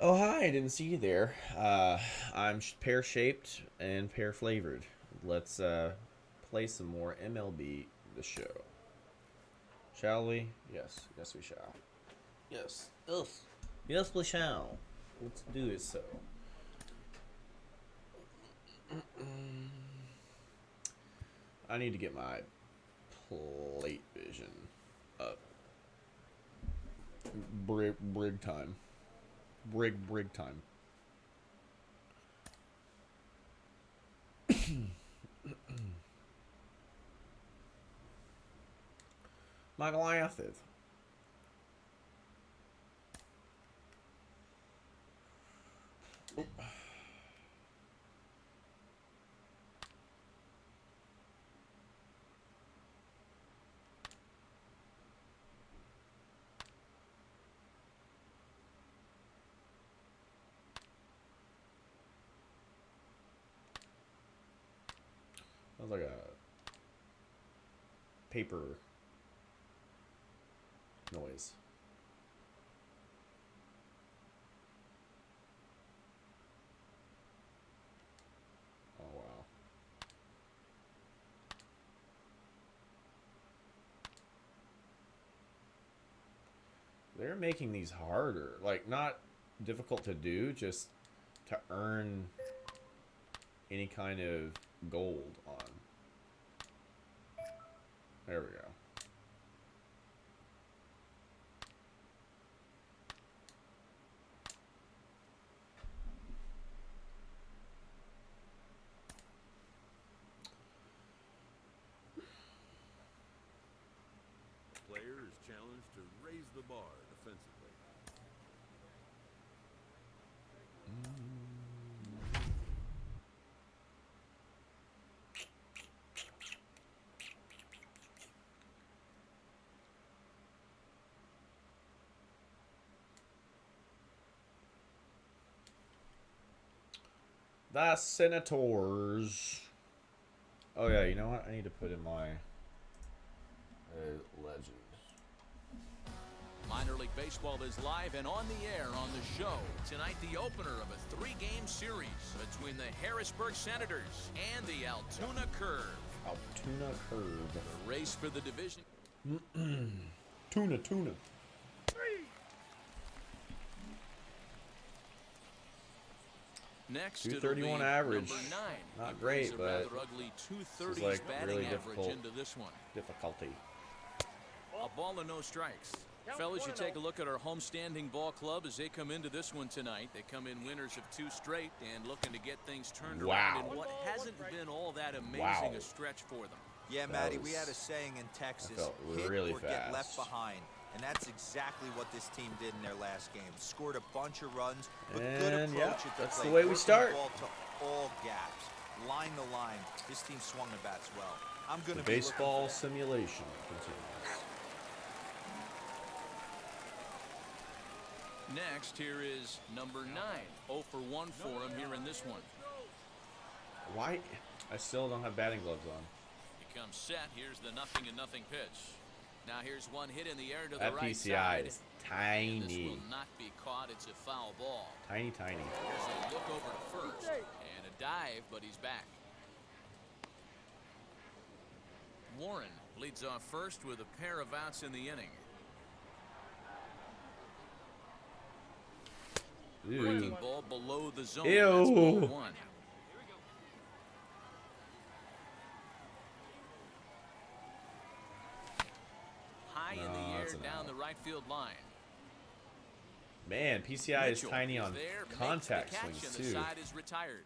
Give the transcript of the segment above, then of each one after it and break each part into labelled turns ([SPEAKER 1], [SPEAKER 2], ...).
[SPEAKER 1] Oh, hi, I didn't see you there. I'm pear shaped and pear flavored. Let's play some more MLB The Show. Shall we? Yes, yes, we shall. Yes, yes, yes, we shall. Let's do it so. I need to get my plate vision up. Brig time. Brig time. My glasses. Sounds like a paper noise. Oh wow. They're making these harder. Like, not difficult to do, just to earn any kind of gold on. There we go.
[SPEAKER 2] Player is challenged to raise the bar defensively.
[SPEAKER 1] The Senators. Oh yeah, you know what? I need to put in my legends.
[SPEAKER 3] Minor League Baseball is live and on the air on the show. Tonight, the opener of a three-game series between the Harrisburg Senators and the Altoona Curve.
[SPEAKER 1] Altoona Curve.
[SPEAKER 3] The race for the division.
[SPEAKER 1] Tuna.
[SPEAKER 3] Next,
[SPEAKER 1] 231 average.
[SPEAKER 3] Number 9.
[SPEAKER 1] Not great, but
[SPEAKER 3] rather ugly 230s
[SPEAKER 1] like
[SPEAKER 3] batting
[SPEAKER 1] really
[SPEAKER 3] average into this one.
[SPEAKER 1] difficulty.
[SPEAKER 3] A ball and no strikes. Fellas, you take a look at our homestanding ball club as they come into this one tonight. They come in winners of 2 straight and looking to get things turned around in what hasn't been all that amazing a stretch for them.
[SPEAKER 4] Yeah, Matty, we had a saying in Texas, hit
[SPEAKER 1] really
[SPEAKER 4] or get left behind. And that's exactly what this team did in their last game. Scored a bunch of runs, but good approach at the
[SPEAKER 1] that's
[SPEAKER 4] plate.
[SPEAKER 1] the way we
[SPEAKER 4] Working
[SPEAKER 1] start.
[SPEAKER 4] the ball to all gaps. Line the line. This team swung the bats well. I'm going to be
[SPEAKER 1] baseball simulation continues.
[SPEAKER 3] Next, here is number 9. 0 for 1 for him here in this one.
[SPEAKER 1] Why? I still don't have batting gloves on.
[SPEAKER 3] He comes set. Here's the 0-0 pitch. Now here's one hit in the air to the
[SPEAKER 1] That
[SPEAKER 3] right
[SPEAKER 1] PCI
[SPEAKER 3] side.
[SPEAKER 1] is tiny.
[SPEAKER 3] This will not be caught. It's a foul ball.
[SPEAKER 1] Tiny.
[SPEAKER 3] Here's a look over to first and a dive, but he's back. Warren leads off first with a pair of outs in the inning. Breaking ball below the zone.
[SPEAKER 1] Ew.
[SPEAKER 3] That's ball 1. High in the air down the right field line.
[SPEAKER 1] Man, PCI is
[SPEAKER 3] Mitchell
[SPEAKER 1] tiny on
[SPEAKER 3] there,
[SPEAKER 1] contact
[SPEAKER 3] makes the catch,
[SPEAKER 1] swings
[SPEAKER 3] and
[SPEAKER 1] too.
[SPEAKER 3] the side is retired.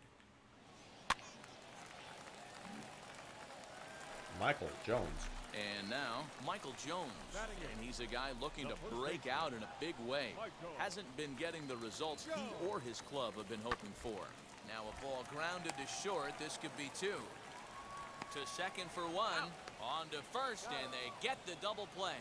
[SPEAKER 1] Michael Jones.
[SPEAKER 3] And now, Michael Jones. And he's a guy looking to break out in a big way. Hasn't been getting the results he or his club have been hoping for. Now a ball grounded to short. This could be 2. To second for 1. On to first, and they get the double play.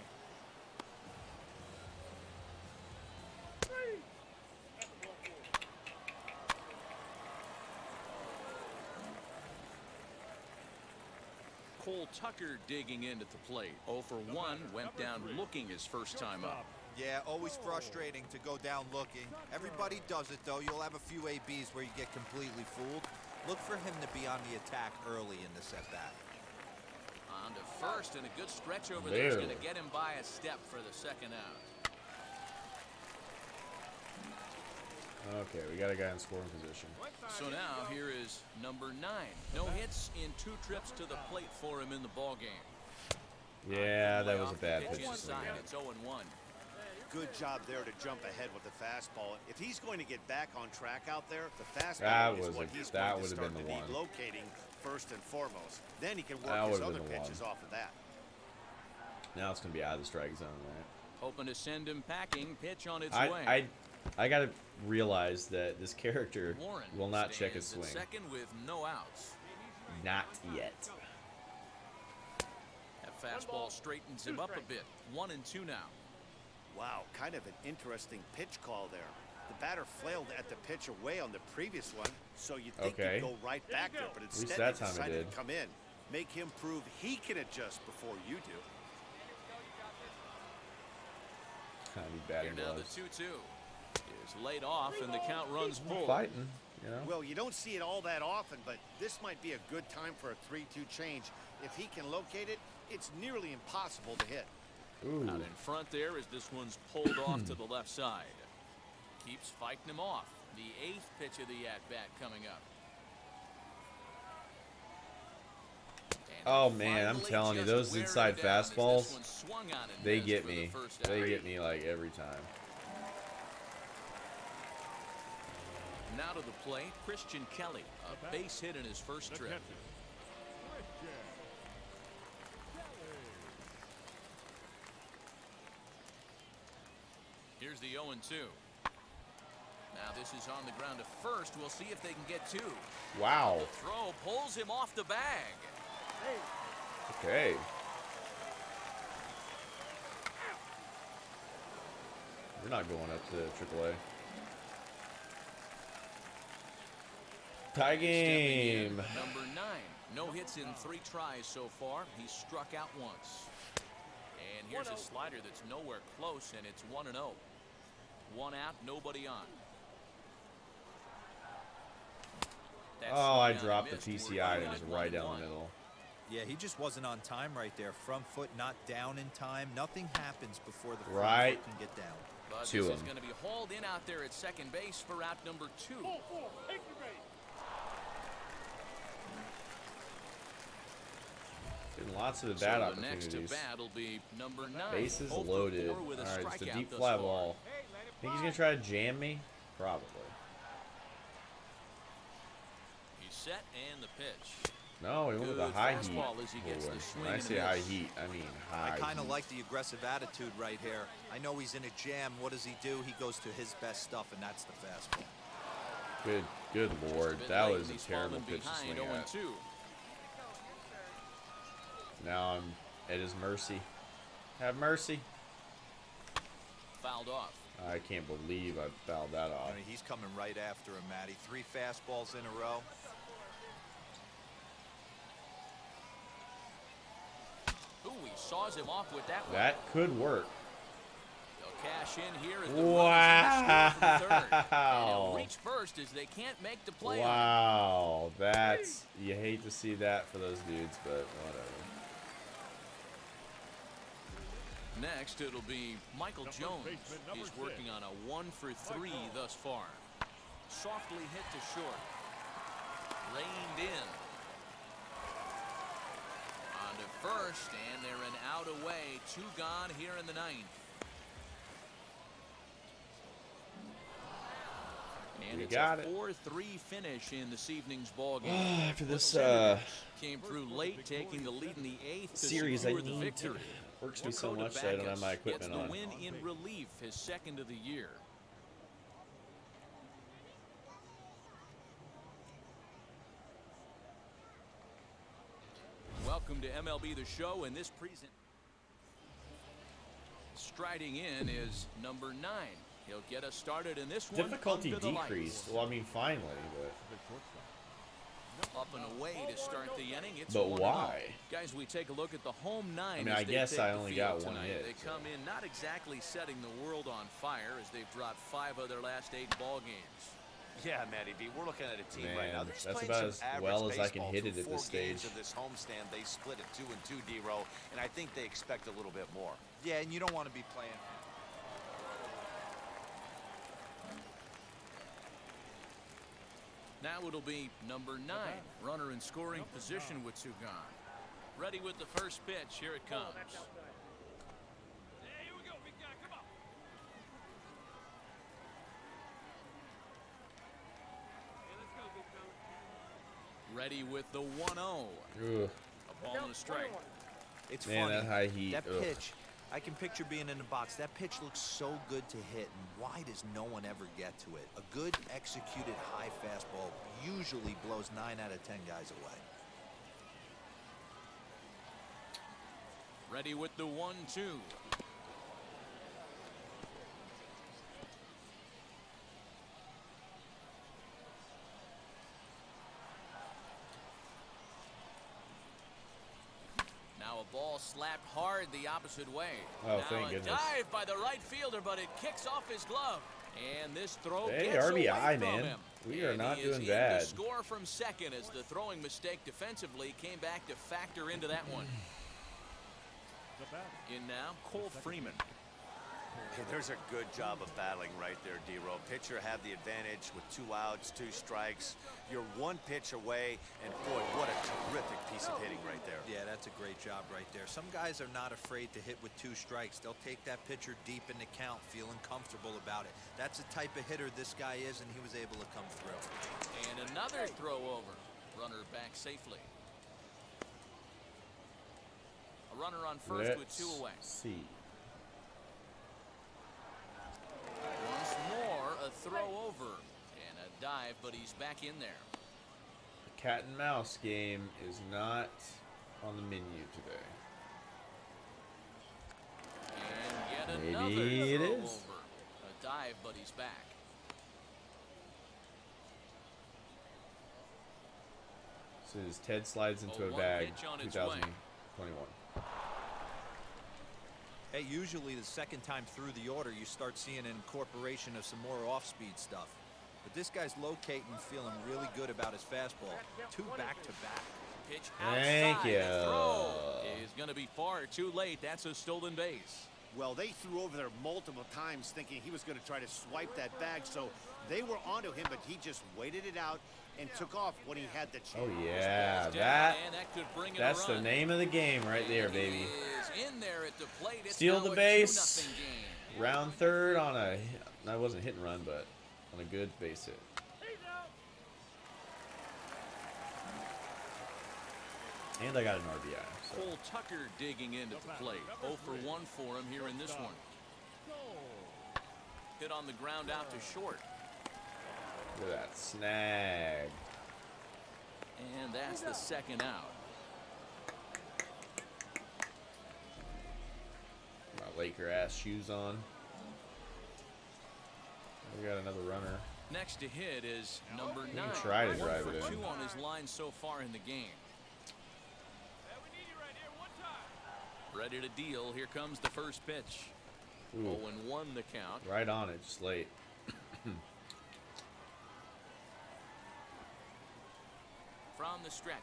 [SPEAKER 3] Cole Tucker digging in at the plate. 0 for 1, went down looking his first time up.
[SPEAKER 4] Yeah, always frustrating to go down looking. Everybody does it, though. You'll have a few ABs where you get completely fooled. Look for him to be on the attack early in the setback.
[SPEAKER 3] On to first, and a good stretch over there is going to get him by a step for the second out.
[SPEAKER 1] Okay, we got a guy in scoring position.
[SPEAKER 3] So now here is number 9. No hits in 2 trips to the plate for him in the ball game.
[SPEAKER 1] Yeah, that was a bad pitch.
[SPEAKER 3] Inside, it's 0-1.
[SPEAKER 5] Good job there to jump ahead with the fastball. If he's going to get back on track out there, the
[SPEAKER 1] That
[SPEAKER 5] fastball is
[SPEAKER 1] was
[SPEAKER 5] what
[SPEAKER 1] a-
[SPEAKER 5] he's
[SPEAKER 1] that
[SPEAKER 5] going to
[SPEAKER 1] would have
[SPEAKER 5] start
[SPEAKER 1] been
[SPEAKER 5] to
[SPEAKER 1] the
[SPEAKER 5] need
[SPEAKER 1] one.
[SPEAKER 5] locating first and foremost. Then he can
[SPEAKER 1] That
[SPEAKER 5] work his
[SPEAKER 1] would have
[SPEAKER 5] other
[SPEAKER 1] been the
[SPEAKER 5] pitches
[SPEAKER 1] one.
[SPEAKER 5] off of that.
[SPEAKER 1] Now it's gonna be out of the strike zone, right?
[SPEAKER 3] Hoping to send him packing. Pitch on its way.
[SPEAKER 1] I gotta realize that this character
[SPEAKER 3] Warren
[SPEAKER 1] will not check his
[SPEAKER 3] stands
[SPEAKER 1] swing.
[SPEAKER 3] at second with no outs.
[SPEAKER 1] Not yet.
[SPEAKER 3] That fastball straightens him up a bit. 1-2 now.
[SPEAKER 5] Wow, kind of an interesting pitch call there. The batter flailed at the pitch away on the previous one, so you'd think
[SPEAKER 1] Okay.
[SPEAKER 5] he'd go right back there, but instead
[SPEAKER 1] that
[SPEAKER 5] he
[SPEAKER 1] time it
[SPEAKER 5] decided
[SPEAKER 1] did.
[SPEAKER 5] to come in. Make him prove he can adjust before you do.
[SPEAKER 1] Kind of
[SPEAKER 3] Here
[SPEAKER 1] batting
[SPEAKER 3] now the
[SPEAKER 1] gloves.
[SPEAKER 3] 2-2 is laid off, and the count runs full.
[SPEAKER 1] Fighting, you know.
[SPEAKER 5] Well, you don't see it all that often, but this might be a good time for a 3-2 change. If he can locate it, it's nearly impossible to hit.
[SPEAKER 1] Ooh.
[SPEAKER 3] Out in front there as this one's pulled off to the left side. Keeps fighting him off. The 8th pitch of the at-bat coming up. And
[SPEAKER 1] Oh, man, I'm
[SPEAKER 3] finally
[SPEAKER 1] telling you,
[SPEAKER 3] just
[SPEAKER 1] those
[SPEAKER 3] wearing
[SPEAKER 1] inside
[SPEAKER 3] it down as this
[SPEAKER 1] fastballs,
[SPEAKER 3] one swung on and
[SPEAKER 1] They
[SPEAKER 3] missed
[SPEAKER 1] get
[SPEAKER 3] for the
[SPEAKER 1] me.
[SPEAKER 3] first
[SPEAKER 1] They
[SPEAKER 3] out.
[SPEAKER 1] get me like every time.
[SPEAKER 3] Now to the plate, Christian Kelly. A base hit in his first trip. Here's the 0-2. Now this is on the ground to first. We'll see if they can get 2.
[SPEAKER 1] Wow.
[SPEAKER 3] The throw pulls him off the bag.
[SPEAKER 1] Okay. We're not going up to AAA. Tie game.
[SPEAKER 3] Number 9. No hits in 3 tries so far. He's struck out once. And here's a slider that's nowhere close, and it's 1-0. 1 out, nobody on. That's
[SPEAKER 1] Oh, I
[SPEAKER 3] swung on
[SPEAKER 1] dropped
[SPEAKER 3] and
[SPEAKER 1] the
[SPEAKER 3] missed.
[SPEAKER 1] PCI.
[SPEAKER 3] We're
[SPEAKER 1] It was
[SPEAKER 3] at
[SPEAKER 1] right down
[SPEAKER 3] 1-1.
[SPEAKER 1] the middle.
[SPEAKER 4] Yeah, he just wasn't on time right there. Front foot not down in time. Nothing happens before the front
[SPEAKER 1] Right.
[SPEAKER 4] foot can get down.
[SPEAKER 3] But
[SPEAKER 1] To
[SPEAKER 3] this is
[SPEAKER 1] him.
[SPEAKER 3] going to be hauled in out there at second base for out number 2.
[SPEAKER 1] Getting lots of
[SPEAKER 3] So
[SPEAKER 1] at-bat
[SPEAKER 3] the next
[SPEAKER 1] opportunities.
[SPEAKER 3] to bat will be number 9.
[SPEAKER 1] Bases
[SPEAKER 3] 0 for
[SPEAKER 1] loaded.
[SPEAKER 3] 4 with a
[SPEAKER 1] All right, it's a
[SPEAKER 3] strikeout
[SPEAKER 1] deep
[SPEAKER 3] thus
[SPEAKER 1] fly
[SPEAKER 3] far.
[SPEAKER 1] ball. Think he's gonna try to jam me? Probably.
[SPEAKER 3] He's set and the pitch.
[SPEAKER 1] No, he went with a
[SPEAKER 3] Good
[SPEAKER 1] high heat.
[SPEAKER 3] fastball as he gets the
[SPEAKER 1] Boy,
[SPEAKER 3] swing
[SPEAKER 1] when I
[SPEAKER 3] and a
[SPEAKER 1] say high
[SPEAKER 3] miss.
[SPEAKER 1] heat, I mean
[SPEAKER 4] I
[SPEAKER 1] high
[SPEAKER 4] kind of
[SPEAKER 1] heat.
[SPEAKER 4] like the aggressive attitude right here. I know he's in a jam. What does he do? He goes to his best stuff, and that's the fastball.
[SPEAKER 1] Good lord,
[SPEAKER 3] Been
[SPEAKER 1] that
[SPEAKER 3] late
[SPEAKER 1] was
[SPEAKER 3] and
[SPEAKER 1] a
[SPEAKER 3] he's
[SPEAKER 1] terrible
[SPEAKER 3] fallen
[SPEAKER 1] pitch to
[SPEAKER 3] behind
[SPEAKER 1] swing at.
[SPEAKER 3] 0-2.
[SPEAKER 1] Now I'm at his mercy. Have mercy.
[SPEAKER 3] Fouled off.
[SPEAKER 1] I can't believe I fouled that off.
[SPEAKER 4] I mean, he's coming right after him, Matty. 3 fastballs in a row.
[SPEAKER 3] Ooh, he saws him off with that one.
[SPEAKER 1] That could work.
[SPEAKER 3] They'll cash in here as the run is in the score for the third. And
[SPEAKER 1] Wow.
[SPEAKER 3] he'll reach first as they can't make the play on
[SPEAKER 1] Wow, that's, you hate to see that for those dudes, but whatever.
[SPEAKER 3] it. Next, it'll be Michael Jones. He's working on a 1 for 3 thus far. Softly hit to short. Reined in. On to first, and they're an out away. 2 gone here in the 9th. And
[SPEAKER 1] You
[SPEAKER 3] it's
[SPEAKER 1] got
[SPEAKER 3] a
[SPEAKER 1] it.
[SPEAKER 3] 4-3 finish in this evening's ball game.
[SPEAKER 1] After this
[SPEAKER 3] Came through late, taking the lead in the 8th to
[SPEAKER 1] series, I
[SPEAKER 3] secure the
[SPEAKER 1] need to,
[SPEAKER 3] victory.
[SPEAKER 1] works me so
[SPEAKER 3] Dakota
[SPEAKER 1] much that I don't have my
[SPEAKER 3] Backus gets
[SPEAKER 1] equipment
[SPEAKER 3] the
[SPEAKER 1] on.
[SPEAKER 3] win in relief, his 2nd of the year. Welcome to MLB The Show, and this present. Striding in is number 9. He'll get us started in this one.
[SPEAKER 1] Difficulty
[SPEAKER 3] under the lights.
[SPEAKER 1] decreased. Well, I mean, finally, but
[SPEAKER 3] Up and away to start the inning. It's
[SPEAKER 1] But
[SPEAKER 3] 1-0.
[SPEAKER 1] why?
[SPEAKER 3] Guys, we take a look at the home nine.
[SPEAKER 1] I mean,
[SPEAKER 3] as
[SPEAKER 1] I
[SPEAKER 3] they
[SPEAKER 1] guess
[SPEAKER 3] take
[SPEAKER 1] I
[SPEAKER 3] the
[SPEAKER 1] only
[SPEAKER 3] field
[SPEAKER 1] got one
[SPEAKER 3] tonight.
[SPEAKER 1] hit,
[SPEAKER 3] They
[SPEAKER 1] so.
[SPEAKER 3] come in not exactly setting the world on fire as they've dropped 5 of their last 8 ball games.
[SPEAKER 6] Yeah, Matty V, we're looking at a team
[SPEAKER 1] Man,
[SPEAKER 6] right now. They're just
[SPEAKER 1] that's
[SPEAKER 6] playing
[SPEAKER 1] about
[SPEAKER 6] some
[SPEAKER 1] as
[SPEAKER 6] average
[SPEAKER 1] well as I can
[SPEAKER 6] baseball
[SPEAKER 1] hit it
[SPEAKER 6] through
[SPEAKER 1] at this
[SPEAKER 6] 4 games
[SPEAKER 1] stage.
[SPEAKER 6] of this homestand. They split it 2-2, D-Row, and I think they expect a little bit more.
[SPEAKER 4] Yeah, and you don't want to be playing.
[SPEAKER 3] Now it'll be number 9, runner in scoring position with 2 gone. Ready with the first pitch. Here it comes. Ready with the 1-0.
[SPEAKER 1] Ugh.
[SPEAKER 3] A ball and a strike.
[SPEAKER 4] It's
[SPEAKER 1] Man,
[SPEAKER 4] funny.
[SPEAKER 1] that high heat,
[SPEAKER 4] That
[SPEAKER 1] ugh.
[SPEAKER 4] pitch, I can picture being in the box. That pitch looks so good to hit, and why does no one ever get to it? A good executed high fastball usually blows 9 out of 10 guys away.
[SPEAKER 3] Ready with the 1-2. Now a ball slapped hard the opposite way.
[SPEAKER 1] Oh,
[SPEAKER 3] now
[SPEAKER 1] thank
[SPEAKER 3] a
[SPEAKER 1] goodness.
[SPEAKER 3] dive by the right fielder, but it kicks off his glove. And this throw
[SPEAKER 1] Hey,
[SPEAKER 3] gets
[SPEAKER 1] RBI,
[SPEAKER 3] away from
[SPEAKER 1] man.
[SPEAKER 3] him.
[SPEAKER 1] We are
[SPEAKER 3] And
[SPEAKER 1] not
[SPEAKER 3] he is
[SPEAKER 1] doing
[SPEAKER 3] in
[SPEAKER 1] bad.
[SPEAKER 3] to score from second as the throwing mistake defensively came back to factor into that one. In now, Cole Freeman.
[SPEAKER 6] Hey, there's a good job of battling right there, D-Row. Pitcher had the advantage with 2 outs, 2 strikes. You're 1 pitch away, and boy, what a terrific piece of hitting right there.
[SPEAKER 4] Yeah, that's a great job right there. Some guys are not afraid to hit with 2 strikes. They'll take that pitcher deep in the count, feeling comfortable about it. That's the type of hitter this guy is, and he was able to come through.
[SPEAKER 3] And another throw over. Runner back safely. A runner on first with 2 away.
[SPEAKER 1] See.
[SPEAKER 3] Once more, a throw over and a dive, but he's back in there.
[SPEAKER 1] The cat and mouse game is not on the menu today.
[SPEAKER 3] And yet
[SPEAKER 1] Maybe
[SPEAKER 3] another
[SPEAKER 1] it
[SPEAKER 3] throw
[SPEAKER 1] is.
[SPEAKER 3] over. A dive, but he's back.
[SPEAKER 1] So as Ted slides into
[SPEAKER 3] A
[SPEAKER 1] a
[SPEAKER 3] one
[SPEAKER 1] bag,
[SPEAKER 3] pitch on its way.
[SPEAKER 1] 2021.
[SPEAKER 4] Hey, usually the second time through the order, you start seeing an incorporation of some more off-speed stuff. But this guy's locating, feeling really good about his fastball. 2 back-to-back.
[SPEAKER 3] Pitch
[SPEAKER 1] Thank
[SPEAKER 3] outside.
[SPEAKER 1] you.
[SPEAKER 3] The throw is going to be far too late. That's a stolen base.
[SPEAKER 5] Well, they threw over there multiple times thinking he was going to try to swipe that bag, so they were onto him, but he just waited it out and took off when he had the chance.
[SPEAKER 1] Oh yeah,
[SPEAKER 3] Down,
[SPEAKER 1] that
[SPEAKER 3] and that could bring in a
[SPEAKER 1] that's the
[SPEAKER 3] run.
[SPEAKER 1] name of the game right there,
[SPEAKER 3] And he
[SPEAKER 1] baby.
[SPEAKER 3] is in there at the plate. It's
[SPEAKER 1] Steal
[SPEAKER 3] now
[SPEAKER 1] the
[SPEAKER 3] a
[SPEAKER 1] base.
[SPEAKER 3] 2-0 game.
[SPEAKER 1] Round third on a, that wasn't hit and run, but on a good base hit. And I got an RBI. So.
[SPEAKER 3] Cole Tucker digging into the plate. 0 for 1 for him here in this one. Hit on the ground out to short.
[SPEAKER 1] Look at that snag.
[SPEAKER 3] And that's the second out.
[SPEAKER 1] My Laker ass shoes on. We got another runner.
[SPEAKER 3] Next to hit is number 9.
[SPEAKER 1] try to
[SPEAKER 3] 1
[SPEAKER 1] drive
[SPEAKER 3] for
[SPEAKER 1] it in.
[SPEAKER 3] 2 on his line so far in the game. Ready to deal. Here comes the first pitch.
[SPEAKER 1] Ooh,
[SPEAKER 3] 0-1 the count.
[SPEAKER 1] right on it, just late.
[SPEAKER 3] From the stretch.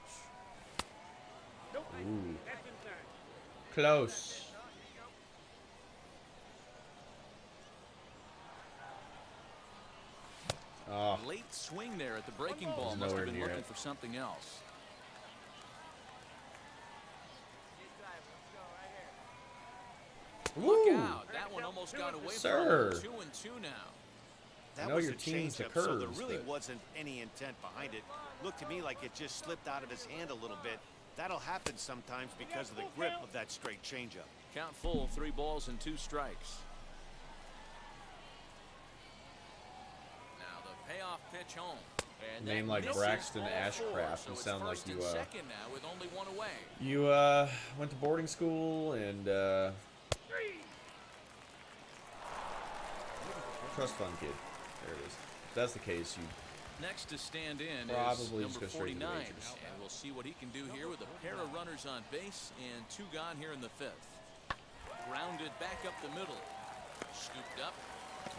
[SPEAKER 1] Ooh. Close. Oh,
[SPEAKER 3] Late swing there at the breaking ball.
[SPEAKER 1] Was
[SPEAKER 3] Must have
[SPEAKER 1] nowhere
[SPEAKER 3] been
[SPEAKER 1] near
[SPEAKER 3] looking
[SPEAKER 1] it.
[SPEAKER 3] for something else. Look
[SPEAKER 1] Woo.
[SPEAKER 3] out. That one almost got away
[SPEAKER 1] Sir.
[SPEAKER 3] from him. 2-2 now.
[SPEAKER 5] That
[SPEAKER 1] know
[SPEAKER 5] was
[SPEAKER 1] your
[SPEAKER 5] a
[SPEAKER 1] team's the
[SPEAKER 5] changeup, so there
[SPEAKER 1] curves,
[SPEAKER 5] really
[SPEAKER 1] but-
[SPEAKER 5] wasn't any intent behind it. Looked to me like it just slipped out of his hand a little bit. That'll happen sometimes because of the grip of that straight changeup.
[SPEAKER 3] Count full, 3 balls and 2 strikes. Now the payoff pitch home. And
[SPEAKER 1] Name
[SPEAKER 3] that
[SPEAKER 1] like
[SPEAKER 3] misses
[SPEAKER 1] Braxton
[SPEAKER 3] ball 4,
[SPEAKER 1] Ashcraft.
[SPEAKER 3] so
[SPEAKER 1] You
[SPEAKER 3] it's
[SPEAKER 1] sound like
[SPEAKER 3] first
[SPEAKER 1] you,
[SPEAKER 3] and second now with only 1 away.
[SPEAKER 1] you went to boarding school and trust fund kid. There it is. If that's the case, you
[SPEAKER 3] Next to stand in
[SPEAKER 1] Probably
[SPEAKER 3] is
[SPEAKER 1] just
[SPEAKER 3] number
[SPEAKER 1] go straight to the
[SPEAKER 3] 49,
[SPEAKER 1] majors.
[SPEAKER 3] and we'll see what he can do here with a pair of runners on base and 2 gone here in the 5th. Grounded back up the middle, scooped up,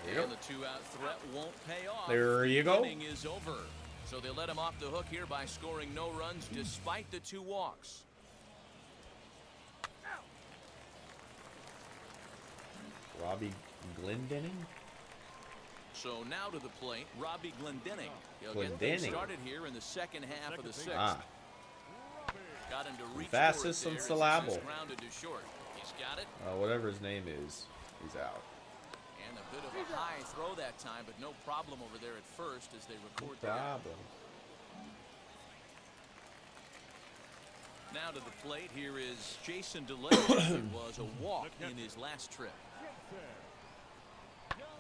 [SPEAKER 1] There you
[SPEAKER 3] and
[SPEAKER 1] go.
[SPEAKER 3] the 2-out threat won't pay off.
[SPEAKER 1] There you go.
[SPEAKER 3] The inning is over, so they let him off the hook here by scoring no runs despite the 2 walks.
[SPEAKER 1] Robbie Glendening?
[SPEAKER 3] So now to the plate, Robbie Glendening. He'll get
[SPEAKER 1] Glendening.
[SPEAKER 3] things started here in the second half of the 6th.
[SPEAKER 1] Ah,
[SPEAKER 3] Got him to reach
[SPEAKER 1] fastest
[SPEAKER 3] for it
[SPEAKER 1] on
[SPEAKER 3] there as
[SPEAKER 1] syllable.
[SPEAKER 3] it's grounded to short. He's got it.
[SPEAKER 1] whatever his name is, he's out.
[SPEAKER 3] And a bit of a high throw that time, but no problem over there at first as they record that.
[SPEAKER 1] Problem.
[SPEAKER 3] Now to the plate, here is Jason DeLay. It was a walk in his last trip.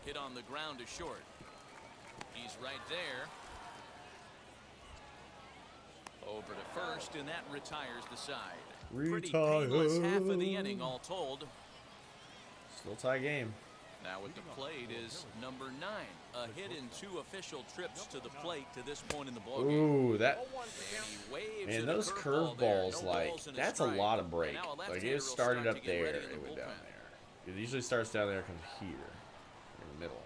[SPEAKER 3] Hit on the ground to short. He's right there. Over to first, and that retires the side. Pretty painless half of the inning, all told.
[SPEAKER 1] Still tie game.
[SPEAKER 3] Now at the plate is number 9. A hit in 2 official trips to the plate to this point in the ballgame.
[SPEAKER 1] Ooh, that.
[SPEAKER 3] And he waves
[SPEAKER 1] Man,
[SPEAKER 3] at
[SPEAKER 1] those
[SPEAKER 3] a curveball there.
[SPEAKER 1] curveballs,
[SPEAKER 3] No
[SPEAKER 1] like,
[SPEAKER 3] balls and
[SPEAKER 1] that's a
[SPEAKER 3] strike.
[SPEAKER 1] lot of break.
[SPEAKER 3] And now a
[SPEAKER 1] Like,
[SPEAKER 3] left-hander
[SPEAKER 1] it started
[SPEAKER 3] will
[SPEAKER 1] up
[SPEAKER 3] start to get
[SPEAKER 1] there,
[SPEAKER 3] ready in
[SPEAKER 1] it
[SPEAKER 3] the
[SPEAKER 1] went down
[SPEAKER 3] bullpen.
[SPEAKER 1] there. It usually starts down there, comes here, in the middle.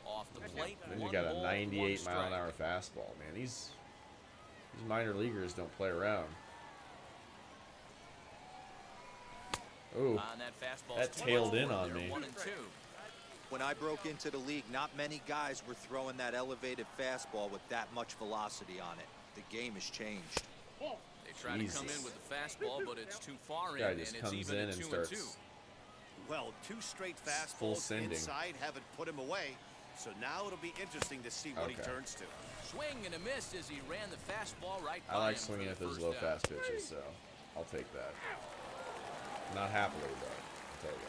[SPEAKER 3] Off the plate,
[SPEAKER 1] Then you
[SPEAKER 3] 1
[SPEAKER 1] got a
[SPEAKER 3] ball,
[SPEAKER 1] 98
[SPEAKER 3] 1
[SPEAKER 1] mile an
[SPEAKER 3] strike.
[SPEAKER 1] hour fastball, man. These minor leaguers don't play around. Ooh,
[SPEAKER 3] On that fastball,
[SPEAKER 1] that tailed in on me.
[SPEAKER 3] 1 and 2.
[SPEAKER 4] When I broke into the league, not many guys were throwing that elevated fastball with that much velocity on it. The game has changed.
[SPEAKER 3] They try to come in
[SPEAKER 1] Jesus.
[SPEAKER 3] with the fastball, but it's too far
[SPEAKER 1] this
[SPEAKER 3] in,
[SPEAKER 1] guy
[SPEAKER 3] and
[SPEAKER 1] just
[SPEAKER 3] it's
[SPEAKER 1] comes
[SPEAKER 3] even
[SPEAKER 1] in
[SPEAKER 3] at
[SPEAKER 1] and
[SPEAKER 3] 2 and 2.
[SPEAKER 1] starts.
[SPEAKER 5] Well, 2 straight
[SPEAKER 1] Full
[SPEAKER 5] fastballs
[SPEAKER 1] sending.
[SPEAKER 5] inside haven't put him away. So now it'll be interesting to see what he
[SPEAKER 1] Okay.
[SPEAKER 5] turns to.
[SPEAKER 3] Swing and a miss as he ran the fastball right by
[SPEAKER 1] I like
[SPEAKER 3] him for
[SPEAKER 1] swinging
[SPEAKER 3] the
[SPEAKER 1] at those
[SPEAKER 3] first
[SPEAKER 1] low
[SPEAKER 3] out.
[SPEAKER 1] fast pitches, so I'll take that. Not happily, but I'll tell you.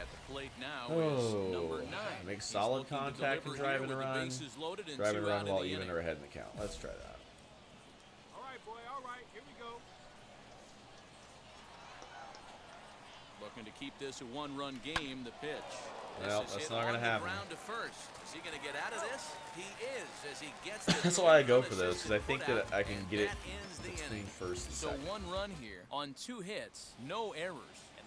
[SPEAKER 3] At the plate now is number 9.
[SPEAKER 1] Make
[SPEAKER 3] He's
[SPEAKER 1] solid
[SPEAKER 3] looking to
[SPEAKER 1] contact and
[SPEAKER 3] deliver
[SPEAKER 1] drive
[SPEAKER 3] here
[SPEAKER 1] and
[SPEAKER 3] with the
[SPEAKER 1] run.
[SPEAKER 3] bases loaded and
[SPEAKER 1] Drive and
[SPEAKER 3] 2
[SPEAKER 1] run
[SPEAKER 3] out in
[SPEAKER 1] while
[SPEAKER 3] the
[SPEAKER 1] even
[SPEAKER 3] inning.
[SPEAKER 1] or ahead in the count. Let's try that.
[SPEAKER 2] All right, boy. All right. Here we go.
[SPEAKER 3] Looking to keep this a 1-run game. The pitch.
[SPEAKER 1] Well,
[SPEAKER 3] This is
[SPEAKER 1] that's
[SPEAKER 3] hit
[SPEAKER 1] not
[SPEAKER 3] on
[SPEAKER 1] gonna
[SPEAKER 3] the
[SPEAKER 1] happen.
[SPEAKER 3] ground to first. Is he going to get out of this? He is, as he gets the
[SPEAKER 1] That's
[SPEAKER 3] throw
[SPEAKER 1] why I go for
[SPEAKER 3] unassisted
[SPEAKER 1] those, because I think that
[SPEAKER 3] put
[SPEAKER 1] I
[SPEAKER 3] out,
[SPEAKER 1] can
[SPEAKER 3] and
[SPEAKER 1] get it
[SPEAKER 3] that ends the
[SPEAKER 1] between
[SPEAKER 3] inning.
[SPEAKER 1] first and
[SPEAKER 3] So
[SPEAKER 1] second.
[SPEAKER 3] 1 run here on 2 hits, no errors. And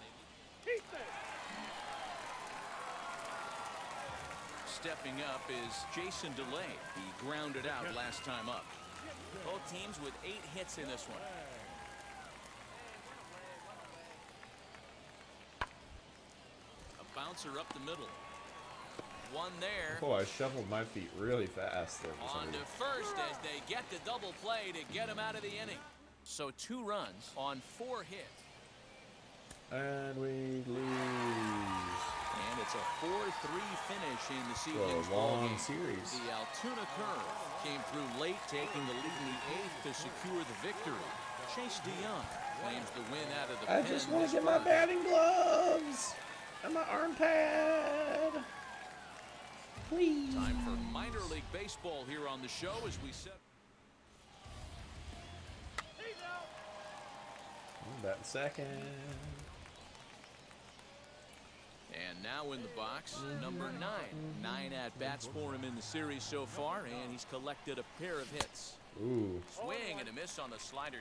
[SPEAKER 3] stepping up is Jason DeLay. He grounded out last time up. Both teams with 8 hits in this one. A bouncer up the middle. 1 there.
[SPEAKER 1] Oh, I shuffled my feet really fast there for some
[SPEAKER 3] On to
[SPEAKER 1] reason.
[SPEAKER 3] first as they get the double play to get him out of the inning. So 2 runs on 4 hits.
[SPEAKER 1] And we lose.
[SPEAKER 3] And it's a 4-3 finish in this
[SPEAKER 1] So
[SPEAKER 3] evening's
[SPEAKER 1] a long
[SPEAKER 3] ballgame.
[SPEAKER 1] series.
[SPEAKER 3] The Altoona curve came through late, taking the lead in the 8th to secure the victory. Chase DeYoung claims the win out of the
[SPEAKER 1] I
[SPEAKER 3] pen.
[SPEAKER 1] just want
[SPEAKER 3] this
[SPEAKER 1] to get my
[SPEAKER 3] first.
[SPEAKER 1] batting gloves and my arm pad. Please.
[SPEAKER 3] Time for minor league baseball here on the show as we set.
[SPEAKER 1] Batting second.
[SPEAKER 3] And now in the box, number 9. 9 at-bats for him in the series so far, and he's collected a pair of hits.
[SPEAKER 1] Ooh.
[SPEAKER 3] Swing and a miss on the slider,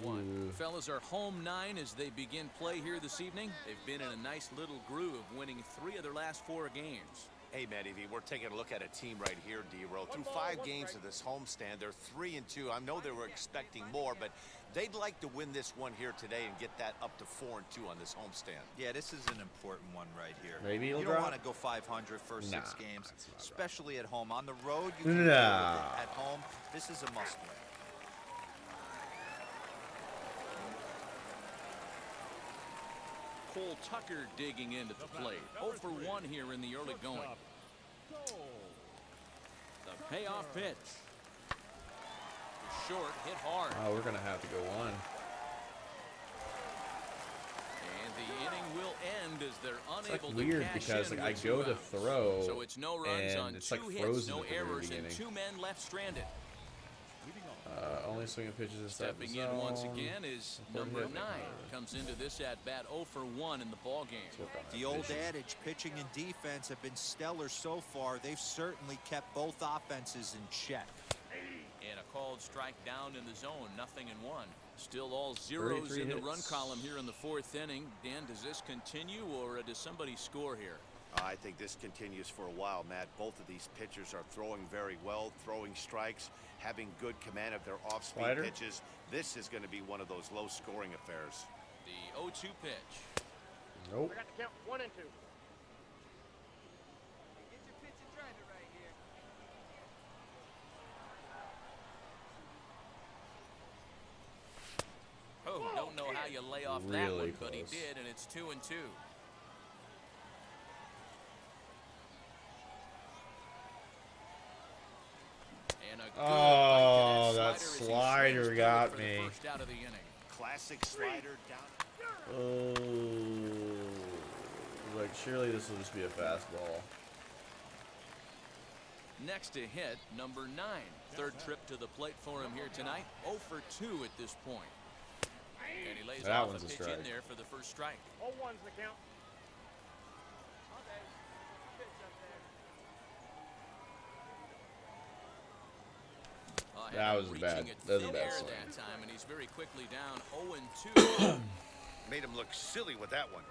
[SPEAKER 3] 0-1. The fellas are home 9 as they begin play here this evening. They've been in a nice little groove, winning 3 of their last 4 games.
[SPEAKER 6] Hey, Matty V, we're taking a look at a team right here, D-Row. Through 5 games of this homestand, they're 3-2. I know they were expecting more, but they'd like to win this one here today and get that up to 4-2 on this homestand.
[SPEAKER 4] Yeah, this is an important one right here.
[SPEAKER 1] Maybe
[SPEAKER 4] you
[SPEAKER 1] he'll
[SPEAKER 4] don't
[SPEAKER 1] drop?
[SPEAKER 4] want to go 500 first 6
[SPEAKER 1] Nah,
[SPEAKER 4] games,
[SPEAKER 1] that's not
[SPEAKER 4] especially at home. On the road, you can
[SPEAKER 1] Nah.
[SPEAKER 4] deal with it. At home, this is a must-win.
[SPEAKER 3] Cole Tucker digging into the plate. 0 for 1 here in the early going. The payoff pitch. Short, hit hard.
[SPEAKER 1] Oh, we're gonna have to go on.
[SPEAKER 3] And the inning will end as they're
[SPEAKER 1] It's
[SPEAKER 3] unable
[SPEAKER 1] like
[SPEAKER 3] to
[SPEAKER 1] weird
[SPEAKER 3] cash
[SPEAKER 1] because
[SPEAKER 3] in
[SPEAKER 1] like I
[SPEAKER 3] with
[SPEAKER 1] go
[SPEAKER 3] 2
[SPEAKER 1] to
[SPEAKER 3] outs.
[SPEAKER 1] throw,
[SPEAKER 3] So it's no runs
[SPEAKER 1] and
[SPEAKER 3] on
[SPEAKER 1] it's
[SPEAKER 3] 2
[SPEAKER 1] like
[SPEAKER 3] hits,
[SPEAKER 1] frozen
[SPEAKER 3] no
[SPEAKER 1] at the very
[SPEAKER 3] errors, and
[SPEAKER 1] beginning.
[SPEAKER 3] 2 men left stranded.
[SPEAKER 1] Only swinging pitches inside the
[SPEAKER 3] Stepping
[SPEAKER 1] zone.
[SPEAKER 3] in once again is
[SPEAKER 1] Important
[SPEAKER 3] number
[SPEAKER 1] hit.
[SPEAKER 3] 9. Comes into this at-bat 0 for 1 in the ball game.
[SPEAKER 1] Let's work on that
[SPEAKER 4] The old
[SPEAKER 1] vision.
[SPEAKER 4] adage, pitching and defense have been stellar so far. They've certainly kept both offenses in check.
[SPEAKER 3] And a called strike down in the zone, 0-1. Still all zeros
[SPEAKER 1] 33
[SPEAKER 3] in the
[SPEAKER 1] hits.
[SPEAKER 3] run column here in the 4th inning. Dan, does this continue or does somebody score here?
[SPEAKER 5] I think this continues for a while, Matt. Both of these pitchers are throwing very well, throwing strikes, having good command of their off-speed
[SPEAKER 1] Slider.
[SPEAKER 5] pitches. This is going to be one of those low-scoring affairs.
[SPEAKER 3] The 0-2 pitch.
[SPEAKER 1] Nope.
[SPEAKER 7] I got the count 1 and 2.
[SPEAKER 3] Oh, don't know how you lay off that
[SPEAKER 1] Really
[SPEAKER 3] one, but he
[SPEAKER 1] close.
[SPEAKER 3] did, and it's 2-2. And a good
[SPEAKER 1] Oh,
[SPEAKER 3] bite to
[SPEAKER 1] that
[SPEAKER 3] slider as he
[SPEAKER 1] slider
[SPEAKER 3] swings through
[SPEAKER 1] got
[SPEAKER 3] it for the
[SPEAKER 1] me.
[SPEAKER 3] first out of the inning.
[SPEAKER 5] Classic slider down.
[SPEAKER 1] Oh, like surely this will just be a fastball.
[SPEAKER 3] Next to hit, number 9. Third trip to the plate for him here tonight. 0 for 2 at this point. And he lays
[SPEAKER 1] That
[SPEAKER 3] off
[SPEAKER 1] one's
[SPEAKER 3] a
[SPEAKER 1] a
[SPEAKER 3] pitch
[SPEAKER 1] strike.
[SPEAKER 3] in there for the first strike.
[SPEAKER 7] 0-1's the count.
[SPEAKER 1] That was
[SPEAKER 3] Reaching
[SPEAKER 1] bad.
[SPEAKER 3] at
[SPEAKER 1] That was a
[SPEAKER 3] thin
[SPEAKER 1] bad
[SPEAKER 3] air
[SPEAKER 1] swing.
[SPEAKER 3] that time, and he's very quickly down 0-2.
[SPEAKER 5] Made him look silly with that one.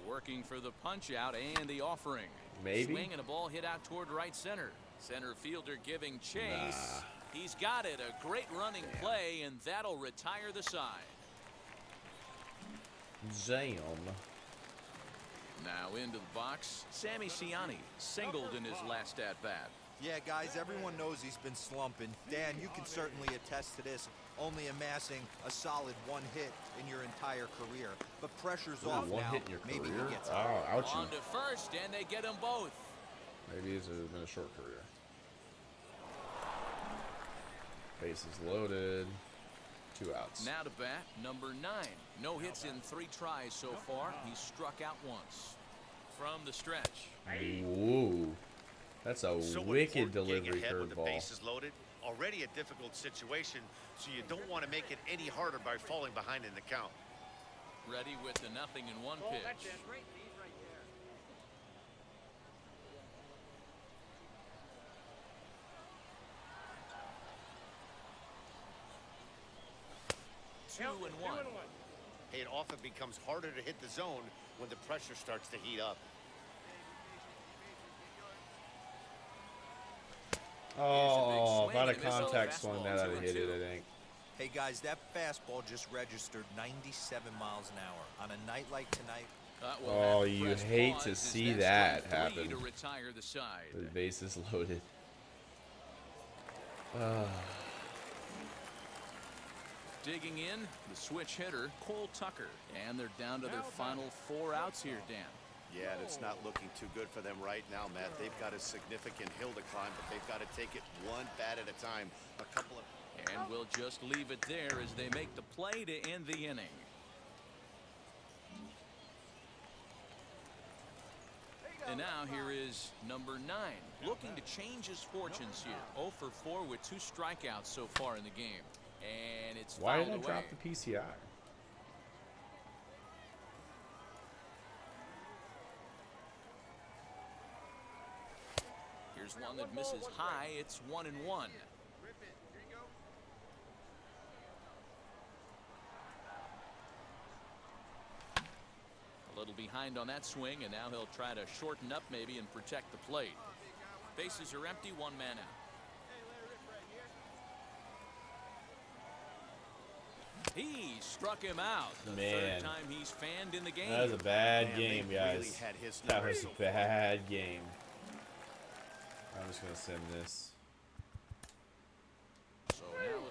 [SPEAKER 3] Working for the punch out and the offering.
[SPEAKER 1] Maybe.
[SPEAKER 3] Swing and a ball hit out toward right center. Center fielder giving chase. He's got it. A great running play, and that'll retire the side.
[SPEAKER 1] Jam.
[SPEAKER 3] Now into the box, Sammy Ciani singled in his last at-bat.
[SPEAKER 4] Yeah, guys, everyone knows he's been slumping. Dan, you can certainly attest to this, only amassing a solid 1 hit in your entire career. But pressure's off
[SPEAKER 1] One
[SPEAKER 4] now.
[SPEAKER 1] hit in your
[SPEAKER 4] Maybe
[SPEAKER 1] career?
[SPEAKER 4] he gets
[SPEAKER 1] Oh, ouchie.
[SPEAKER 3] On to first, and they get them both.
[SPEAKER 1] Maybe it's been a short career. Bases loaded. 2 outs.
[SPEAKER 3] Now to bat, number 9. No hits in 3 tries so far. He's struck out once. From the stretch.
[SPEAKER 1] Whoa. That's a
[SPEAKER 5] So
[SPEAKER 1] wicked
[SPEAKER 5] important getting
[SPEAKER 1] delivery
[SPEAKER 5] ahead with the
[SPEAKER 1] curveball.
[SPEAKER 5] bases loaded. Already a difficult situation, so you don't want to make it any harder by falling behind in the count.
[SPEAKER 3] Ready with the 0-1
[SPEAKER 7] Oh, that's
[SPEAKER 3] pitch.
[SPEAKER 7] it.
[SPEAKER 3] Two and one.
[SPEAKER 5] Hey, it often becomes harder to hit the zone when the pressure starts to heat up.
[SPEAKER 1] Oh,
[SPEAKER 3] swing
[SPEAKER 1] about a
[SPEAKER 3] and a miss on the
[SPEAKER 1] contact swung
[SPEAKER 3] fastball,
[SPEAKER 1] that out of
[SPEAKER 3] 2-2.
[SPEAKER 1] hit it, I think.
[SPEAKER 4] Hey, guys, that fastball just registered 97 miles an hour. On a night like tonight,
[SPEAKER 3] Will
[SPEAKER 1] Oh,
[SPEAKER 3] have to
[SPEAKER 1] you
[SPEAKER 3] press
[SPEAKER 1] hate
[SPEAKER 3] pause
[SPEAKER 1] to
[SPEAKER 3] as
[SPEAKER 1] see
[SPEAKER 3] that's
[SPEAKER 1] that
[SPEAKER 3] strike 3
[SPEAKER 1] happen.
[SPEAKER 3] to retire the side.
[SPEAKER 1] The bases loaded.
[SPEAKER 3] Digging in, the switch hitter, Cole Tucker. And they're down to their final 4 outs here, Dan.
[SPEAKER 5] Yeah, and it's not looking too good for them right now, Matt. They've got a significant hill to climb, but they've got to take it one bat at a time. A couple of...
[SPEAKER 3] And we'll just leave it there as they make the play to end the inning. And now here is number 9, looking to change his fortunes here. 0 for 4 with 2 strikeouts so far in the game. And it's
[SPEAKER 1] Why
[SPEAKER 3] fouled
[SPEAKER 1] did I
[SPEAKER 3] away.
[SPEAKER 1] drop the PCI?
[SPEAKER 3] Here's one that misses high. It's 1-1. A little behind on that swing, and now he'll try to shorten up maybe and protect the plate. Bases are empty, 1 man out. He struck him out. The
[SPEAKER 1] Man.
[SPEAKER 3] 3rd time he's fanned in the game.
[SPEAKER 1] That was a bad
[SPEAKER 5] Man,
[SPEAKER 1] game,
[SPEAKER 5] they
[SPEAKER 1] guys.
[SPEAKER 5] really had his
[SPEAKER 1] That
[SPEAKER 5] number
[SPEAKER 1] was
[SPEAKER 5] so
[SPEAKER 1] a
[SPEAKER 5] far.
[SPEAKER 1] bad game. I'm just going to send this.
[SPEAKER 3] So now it'll be.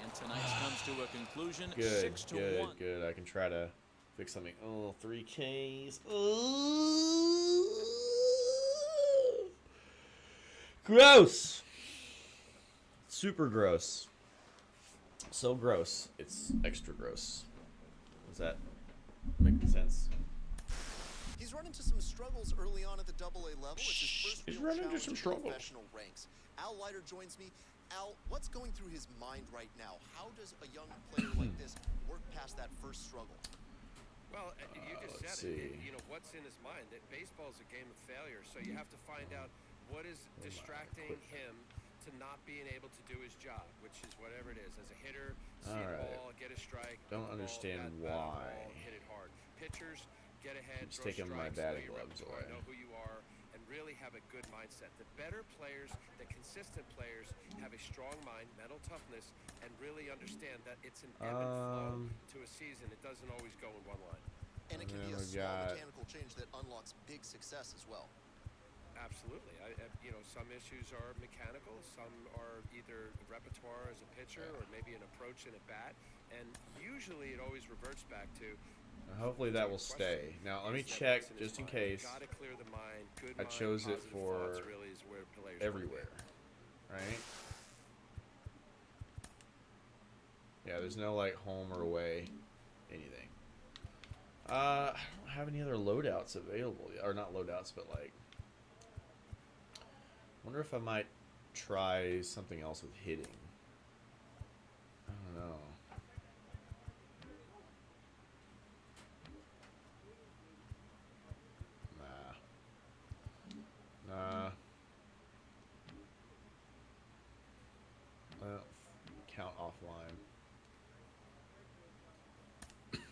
[SPEAKER 3] And tonight's comes to a conclusion.
[SPEAKER 1] Good,
[SPEAKER 3] 6-1.
[SPEAKER 1] good, good. I can try to fix something. Oh, 3 Ks. Ooh. Gross. Super gross. So gross. It's extra gross. Does that make sense?
[SPEAKER 8] He's run into some struggles early on at the AA level. It's his first
[SPEAKER 1] He's
[SPEAKER 8] real
[SPEAKER 1] run into
[SPEAKER 8] challenge
[SPEAKER 1] some
[SPEAKER 8] in
[SPEAKER 1] struggles.
[SPEAKER 8] professional ranks. Al Leiter joins me. Al, what's going through his mind right now? How does a young player like this work past that first struggle?
[SPEAKER 9] Well, you just
[SPEAKER 1] let's
[SPEAKER 9] said
[SPEAKER 1] see.
[SPEAKER 9] it. You know, what's in his mind? That baseball is a game of failure, so you have to find out what is distracting him to not being able to do his job, which is whatever it is. As a hitter, see the
[SPEAKER 1] Alright.
[SPEAKER 9] ball, get a strike.
[SPEAKER 1] Don't
[SPEAKER 9] hit the ball,
[SPEAKER 1] understand
[SPEAKER 9] bat the
[SPEAKER 1] why.
[SPEAKER 9] ball, hit it hard. Pitchers, get ahead,
[SPEAKER 1] Keeps
[SPEAKER 9] throw
[SPEAKER 1] taking my
[SPEAKER 9] strikes,
[SPEAKER 1] batting
[SPEAKER 9] know your
[SPEAKER 1] gloves
[SPEAKER 9] repertoire,
[SPEAKER 1] away.
[SPEAKER 9] know who you are, and really have a good mindset. The better players, the consistent players, have a strong mind, mental toughness, and really understand that it's an ebb and flow to a season. It doesn't always go in one line.
[SPEAKER 8] And it can
[SPEAKER 1] And
[SPEAKER 8] be a
[SPEAKER 1] then we
[SPEAKER 8] small
[SPEAKER 1] got-
[SPEAKER 8] mechanical change that unlocks big success as well.
[SPEAKER 9] Absolutely. You know, some issues are mechanical, some are either repertoire as a pitcher or maybe an approach in a bat, and usually it always reverts back to.
[SPEAKER 1] Hopefully that will stay. Now let me check just in case.
[SPEAKER 9] Gotta clear the mind. Good
[SPEAKER 1] I
[SPEAKER 9] mind,
[SPEAKER 1] chose it
[SPEAKER 9] positive
[SPEAKER 1] for
[SPEAKER 9] thoughts really is where players wanna be.
[SPEAKER 1] everywhere, right? Yeah, there's no like home or away, anything. I don't have any other loadouts available, or not loadouts, but like. Wonder if I might try something else with hitting. I don't know. Nah. Well, count offline.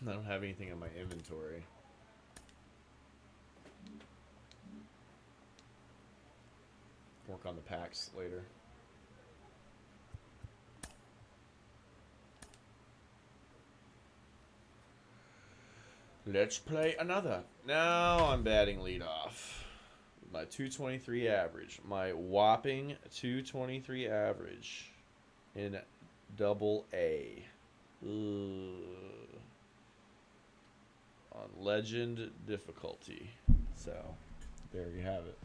[SPEAKER 1] I don't have anything in my inventory. Work on the packs later. Let's play another. Now I'm batting leadoff. My 223 average. My whopping 223 average in double A. Ugh. On legend difficulty. So, there you have it.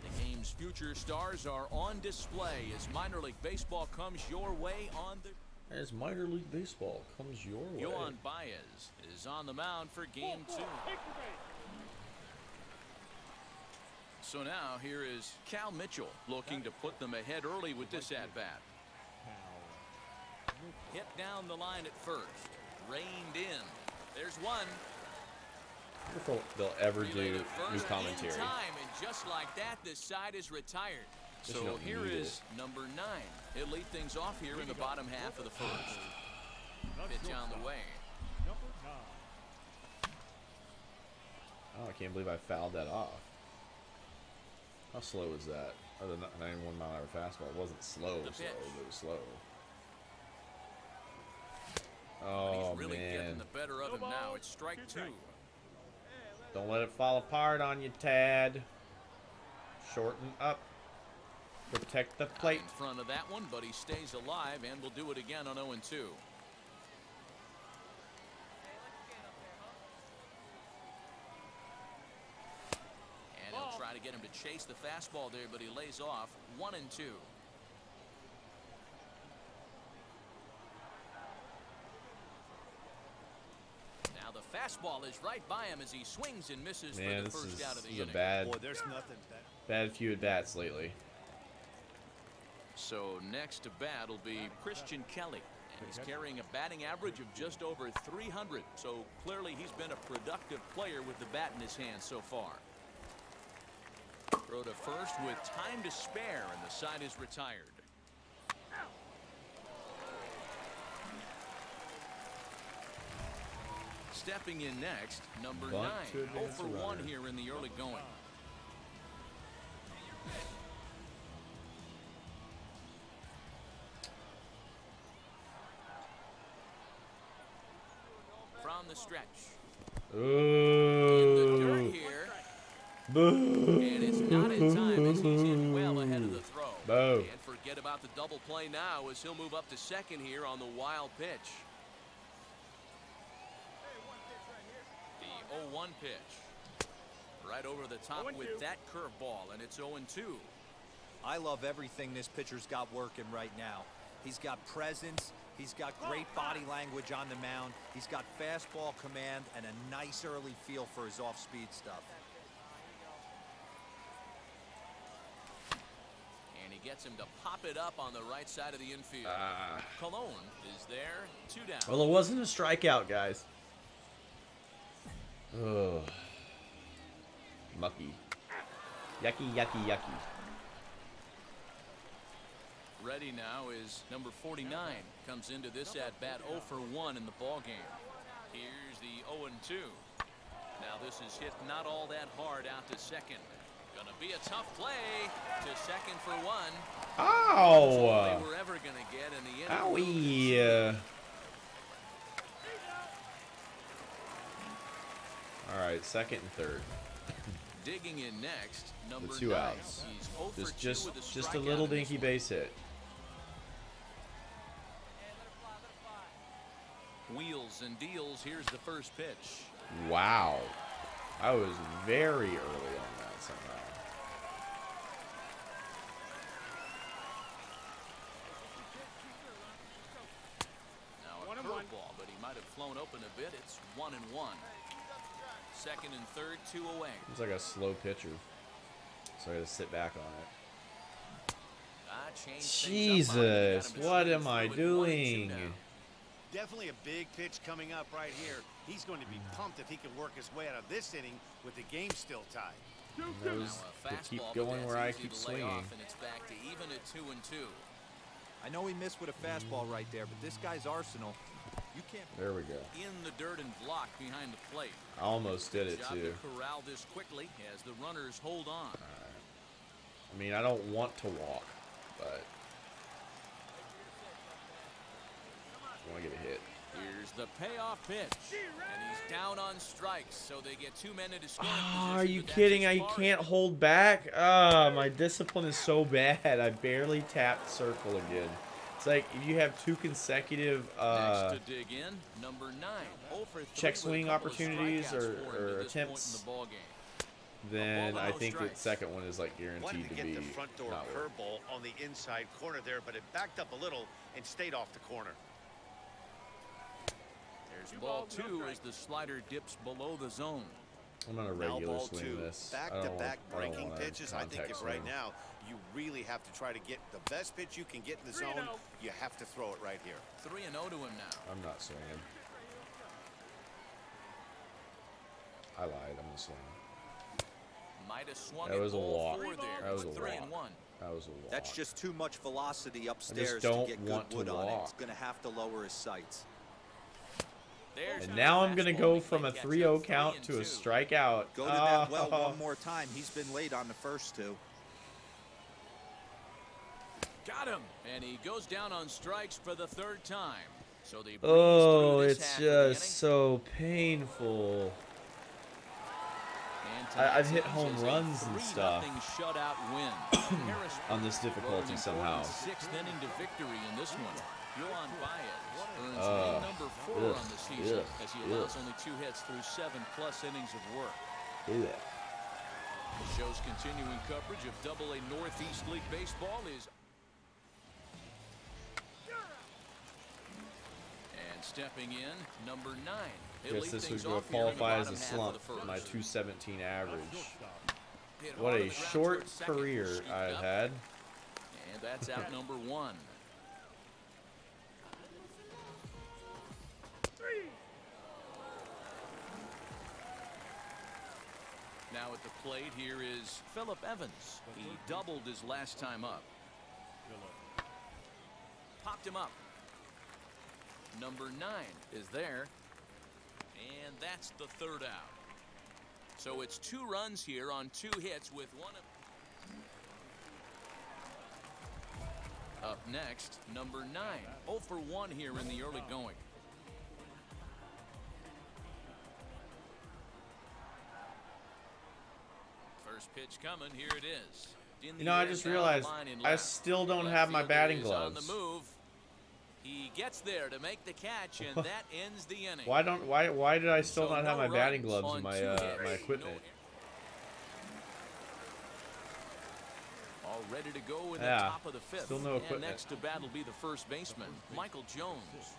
[SPEAKER 3] The game's future stars are on display as minor league baseball comes your way on the...
[SPEAKER 1] As minor league baseball comes your way.
[SPEAKER 3] Yohan Baez is on the mound for game 2. So now here is Cal Mitchell looking to put them ahead early with this at-bat. Hit down the line at first. Reined in. There's one.
[SPEAKER 1] I wonder if they'll ever
[SPEAKER 3] Relay
[SPEAKER 1] do
[SPEAKER 3] to
[SPEAKER 1] new
[SPEAKER 3] first
[SPEAKER 1] commentary.
[SPEAKER 3] in time, and just like that, the side is retired.
[SPEAKER 1] Guess you
[SPEAKER 3] So
[SPEAKER 1] don't
[SPEAKER 3] here
[SPEAKER 1] need
[SPEAKER 3] is number 9. He'll lead things off here in the bottom half of the first. Pitch on the way.
[SPEAKER 1] Oh, I can't believe I fouled that off. How slow was that? Oh, the 91 mile an hour fastball. It wasn't slow,
[SPEAKER 3] The
[SPEAKER 1] slow,
[SPEAKER 3] pitch.
[SPEAKER 1] but it was slow.
[SPEAKER 3] But
[SPEAKER 1] Oh,
[SPEAKER 3] he's really getting
[SPEAKER 1] man.
[SPEAKER 3] the better of him now. It's strike 2.
[SPEAKER 1] Don't let it fall apart on you, Tad. Shorten up. Protect the plate.
[SPEAKER 3] In front of that one, but he stays alive and will do it again on 0-2. And he'll try to get him to chase the fastball there, but he lays off 1-2. Now the fastball is right by him as he swings and misses
[SPEAKER 1] Man,
[SPEAKER 3] for the
[SPEAKER 1] this
[SPEAKER 3] first
[SPEAKER 1] is,
[SPEAKER 3] out of the
[SPEAKER 1] this is a
[SPEAKER 3] inning.
[SPEAKER 1] bad,
[SPEAKER 5] Boy, there's nothing better.
[SPEAKER 1] bad few at bats lately.
[SPEAKER 3] So next to bat will be Christian Kelly. And he's carrying a batting average of just over 300. So clearly he's been a productive player with the bat in his hand so far. Throw to first with time to spare, and the side is retired. Stepping in next, number 9.
[SPEAKER 1] Bunt to
[SPEAKER 3] 0
[SPEAKER 1] advance
[SPEAKER 3] for
[SPEAKER 1] a
[SPEAKER 3] 1
[SPEAKER 1] runner.
[SPEAKER 3] here in the early going. From the stretch. In the dirt
[SPEAKER 1] Ooh.
[SPEAKER 3] here.
[SPEAKER 1] Boo.
[SPEAKER 3] And it's not in time as he's in well ahead of the throw.
[SPEAKER 1] Boo.
[SPEAKER 3] And forget about the double play now as he'll move up to second here on the wild pitch. The 0-1 pitch. Right over the top with that curveball, and it's 0-2.
[SPEAKER 4] I love everything this pitcher's got working right now. He's got presence. He's got great body language on the mound. He's got fastball command and a nice early feel for his off-speed stuff.
[SPEAKER 3] gets him to pop it up on the right side of the infield. Cologne is there, 2 down.
[SPEAKER 1] Well, it wasn't a strikeout, guys. Ugh. Mucky. Yucky, yucky, yucky.
[SPEAKER 3] Ready now is number 49. Comes into this at bat 0 for 1 in the ball game. Here's the 0-2. Now this is hit not all that hard out to second. Gonna be a tough play to second for 1.
[SPEAKER 1] Ow!
[SPEAKER 3] They were ever gonna get in the inning.
[SPEAKER 1] Owie! All right, second and third.
[SPEAKER 3] Digging in next, number
[SPEAKER 1] The 2
[SPEAKER 3] 9.
[SPEAKER 1] outs.
[SPEAKER 3] He's 0 for 2 with a
[SPEAKER 1] Just a
[SPEAKER 3] strikeout
[SPEAKER 1] little
[SPEAKER 3] in this
[SPEAKER 1] dinky
[SPEAKER 3] one.
[SPEAKER 1] base hit.
[SPEAKER 3] Wheels and deals. Here's the first pitch.
[SPEAKER 1] Wow. I was very early on that somehow.
[SPEAKER 3] Now a curveball, but he might have flown open a bit. It's 1-1. Second and third, 2 away.
[SPEAKER 1] It's like a slow pitcher, so I got to sit back on it. Jesus, what am I doing?
[SPEAKER 5] Definitely a big pitch coming up right here. He's going to be pumped if he can work his way out of this inning with the game still tied.
[SPEAKER 1] Those to keep going where I keep swinging.
[SPEAKER 3] And it's back to even at 2-2.
[SPEAKER 4] I know he missed with a fastball right there, but this guy's arsenal, you can't.
[SPEAKER 1] There we go.
[SPEAKER 3] In the dirt and blocked behind the plate.
[SPEAKER 1] I almost did it
[SPEAKER 3] Job
[SPEAKER 1] too.
[SPEAKER 3] to corral this quickly as the runners hold on.
[SPEAKER 1] I mean, I don't want to walk, but I want to get a hit.
[SPEAKER 3] Here's the payoff pitch, and he's down on strikes, so they get 2 men into scoring
[SPEAKER 1] Oh, are
[SPEAKER 3] position,
[SPEAKER 1] you
[SPEAKER 3] but that's
[SPEAKER 1] kidding?
[SPEAKER 3] as
[SPEAKER 1] I
[SPEAKER 3] far as-
[SPEAKER 1] can't hold back. My discipline is so bad. I barely tapped circle again. It's like if you have 2 consecutive
[SPEAKER 3] Next to dig in, number 9, 0 for 3
[SPEAKER 1] check
[SPEAKER 3] with a
[SPEAKER 1] swing
[SPEAKER 3] couple of
[SPEAKER 1] opportunities
[SPEAKER 3] strikeouts
[SPEAKER 1] or
[SPEAKER 3] for him to this point
[SPEAKER 1] attempts,
[SPEAKER 3] in the ball game.
[SPEAKER 1] then
[SPEAKER 3] A ball
[SPEAKER 1] I
[SPEAKER 3] and no
[SPEAKER 1] think the
[SPEAKER 3] strikes.
[SPEAKER 1] second one is like
[SPEAKER 6] Wanted
[SPEAKER 1] guaranteed
[SPEAKER 6] to
[SPEAKER 1] to
[SPEAKER 6] get
[SPEAKER 1] be
[SPEAKER 6] the front door
[SPEAKER 1] not work.
[SPEAKER 6] curveball on the inside corner there, but it backed up a little and stayed off the corner.
[SPEAKER 3] There's ball 2 as the slider dips below the zone.
[SPEAKER 1] I'm on a
[SPEAKER 5] Now
[SPEAKER 1] regular
[SPEAKER 5] ball
[SPEAKER 1] swing
[SPEAKER 5] 2.
[SPEAKER 1] this. I don't
[SPEAKER 5] Back-to-back
[SPEAKER 1] want- I don't
[SPEAKER 5] breaking
[SPEAKER 1] want a
[SPEAKER 5] pitches. I think
[SPEAKER 1] contact
[SPEAKER 5] if right
[SPEAKER 1] swing.
[SPEAKER 5] now you really have to try to get the best pitch you can get in the zone, you have to throw it right here.
[SPEAKER 3] 3-0 to him now.
[SPEAKER 1] I'm not swinging. I lied. I'm gonna swing.
[SPEAKER 3] Might have swung
[SPEAKER 1] That
[SPEAKER 3] at
[SPEAKER 1] was a
[SPEAKER 3] ball
[SPEAKER 1] walk.
[SPEAKER 3] 4 there.
[SPEAKER 1] That was a
[SPEAKER 3] 3-1.
[SPEAKER 1] walk. That was a walk.
[SPEAKER 4] That's just too much velocity upstairs
[SPEAKER 1] don't
[SPEAKER 4] to get
[SPEAKER 1] want
[SPEAKER 4] good
[SPEAKER 1] to
[SPEAKER 4] wood on it.
[SPEAKER 1] walk.
[SPEAKER 4] It's going to have to lower his sights.
[SPEAKER 3] There's
[SPEAKER 1] And
[SPEAKER 3] the
[SPEAKER 1] now I'm gonna
[SPEAKER 3] fastball.
[SPEAKER 1] go
[SPEAKER 3] He
[SPEAKER 1] from a
[SPEAKER 3] can't catch
[SPEAKER 1] 3-0
[SPEAKER 3] it.
[SPEAKER 1] count to a
[SPEAKER 3] 3-2.
[SPEAKER 1] strikeout.
[SPEAKER 4] Go to that well
[SPEAKER 1] Oh.
[SPEAKER 4] one more time. He's been late on the first 2.
[SPEAKER 3] Got him. And he goes down on strikes for the 3rd time. So they breeze
[SPEAKER 1] Oh,
[SPEAKER 3] through this
[SPEAKER 1] it's
[SPEAKER 3] half of the
[SPEAKER 1] just so painning.
[SPEAKER 3] And
[SPEAKER 1] I've
[SPEAKER 3] tonight's
[SPEAKER 1] hit
[SPEAKER 3] ends
[SPEAKER 1] home
[SPEAKER 3] is a
[SPEAKER 1] runs and
[SPEAKER 3] 3-0
[SPEAKER 1] stuff
[SPEAKER 3] shutout win. Harris
[SPEAKER 1] on this difficulty
[SPEAKER 3] rode an
[SPEAKER 1] somehow.
[SPEAKER 3] important 6th inning to victory in this one. Yohan Baez earns
[SPEAKER 1] Ugh.
[SPEAKER 3] win number 4
[SPEAKER 1] Ugh.
[SPEAKER 3] on the season
[SPEAKER 1] Ugh.
[SPEAKER 3] as he allows
[SPEAKER 1] Ugh.
[SPEAKER 3] only 2 hits through 7+ innings of work.
[SPEAKER 1] Yeah.
[SPEAKER 3] The show's continuing coverage of AA Northeast League Baseball is. And stepping in, number 9. He'll
[SPEAKER 1] Guess
[SPEAKER 3] lead
[SPEAKER 1] this
[SPEAKER 3] things
[SPEAKER 1] would
[SPEAKER 3] off here in the
[SPEAKER 1] qualify as
[SPEAKER 3] bottom
[SPEAKER 1] a
[SPEAKER 3] half of
[SPEAKER 1] slump.
[SPEAKER 3] the first.
[SPEAKER 1] My 217 average.
[SPEAKER 3] Hit
[SPEAKER 1] What
[SPEAKER 3] hard
[SPEAKER 1] a
[SPEAKER 3] on the ground
[SPEAKER 1] short
[SPEAKER 3] towards second.
[SPEAKER 1] career
[SPEAKER 3] Scooped
[SPEAKER 1] I've
[SPEAKER 3] up,
[SPEAKER 1] had.
[SPEAKER 3] And that's out number 1. Now at the plate here is Phillip Evans. He doubled his last time up. Popped him up. Number 9 is there. And that's the 3rd out. So it's 2 runs here on 2 hits with 1 of. Up next, number 9. 0 for 1 here in the early going. First pitch coming. Here it is. In the
[SPEAKER 1] You know, I
[SPEAKER 3] air,
[SPEAKER 1] just
[SPEAKER 3] down the
[SPEAKER 1] realized
[SPEAKER 3] line in
[SPEAKER 1] I
[SPEAKER 3] left.
[SPEAKER 1] still don't
[SPEAKER 3] Left
[SPEAKER 1] have my
[SPEAKER 3] fielder
[SPEAKER 1] batting
[SPEAKER 3] is on the
[SPEAKER 1] gloves.
[SPEAKER 3] move. He gets there to make the catch, and that ends the inning.
[SPEAKER 1] Why did I still
[SPEAKER 3] So
[SPEAKER 1] not have
[SPEAKER 3] no
[SPEAKER 1] my batting
[SPEAKER 3] runs
[SPEAKER 1] gloves
[SPEAKER 3] on
[SPEAKER 1] and my
[SPEAKER 3] 2 hits.
[SPEAKER 1] my equipment?
[SPEAKER 3] All ready to go in the
[SPEAKER 1] Yeah,
[SPEAKER 3] top of the 5th.
[SPEAKER 1] still no
[SPEAKER 3] And
[SPEAKER 1] equipment.
[SPEAKER 3] next to bat will be the first baseman, Michael Jones.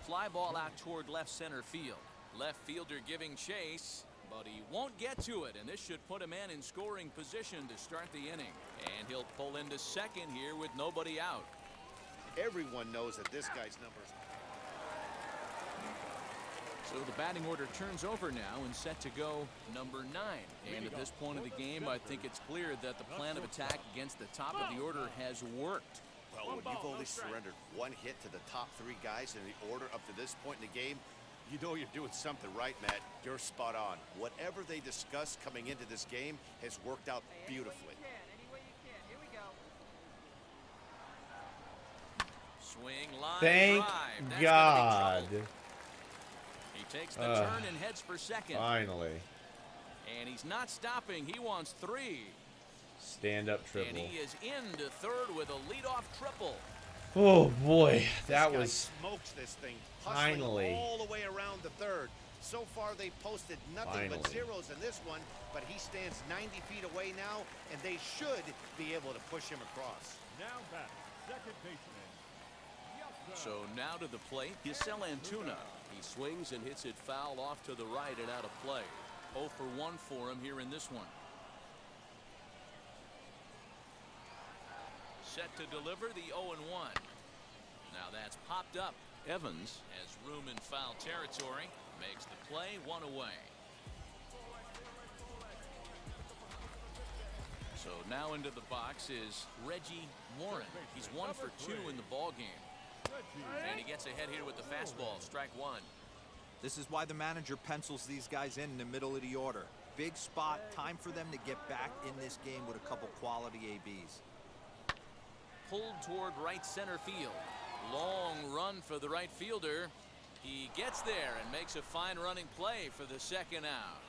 [SPEAKER 3] Fly ball out toward left center field. Left fielder giving chase. but he won't get to it, and this should put a man in scoring position to start the inning. And he'll pull into second here with nobody out.
[SPEAKER 5] Everyone knows that this guy's numbers.
[SPEAKER 3] So the batting order turns over now and set to go number 9. And at this point of the game, I think it's clear that the plan of attack against the top of the order has worked.
[SPEAKER 5] Well, when you've only surrendered one hit to the top 3 guys in the order up to this point in the game, you know you're doing something right, Matt. You're spot on. Whatever they discussed coming into this game has worked out beautifully.
[SPEAKER 3] Swing, line,
[SPEAKER 1] Thank
[SPEAKER 3] drive. That's
[SPEAKER 1] God.
[SPEAKER 3] gonna be trouble. He takes the turn and heads for second.
[SPEAKER 1] Finally.
[SPEAKER 3] And he's not stopping. He wants 3.
[SPEAKER 1] Stand up triple.
[SPEAKER 3] And he is into third with a leadoff triple.
[SPEAKER 1] Oh boy, that
[SPEAKER 5] This guy
[SPEAKER 1] was
[SPEAKER 5] smokes this thing, hustling
[SPEAKER 1] finally
[SPEAKER 5] all the way around the third. So far, they posted nothing but zeros in this one, but he stands 90 feet away now, and they should be able to push him across.
[SPEAKER 2] Now back, second baseman.
[SPEAKER 3] So now to the plate, Giselle Antuna. He swings and hits it foul off to the right and out of play. 0 for 1 for him here in this one. Set to deliver the 0-1. Now that's popped up. Evans has room in foul territory. Makes the play, 1 away. So now into the box is Reggie Warren. He's 1 for 2 in the ball game. And he gets ahead here with the fastball. Strike 1.
[SPEAKER 4] This is why the manager pencils these guys in the middle of the order. Big spot, time for them to get back in this game with a couple quality ABs.
[SPEAKER 3] Pulled toward right center field. Long run for the right fielder. He gets there and makes a fine running play for the second out.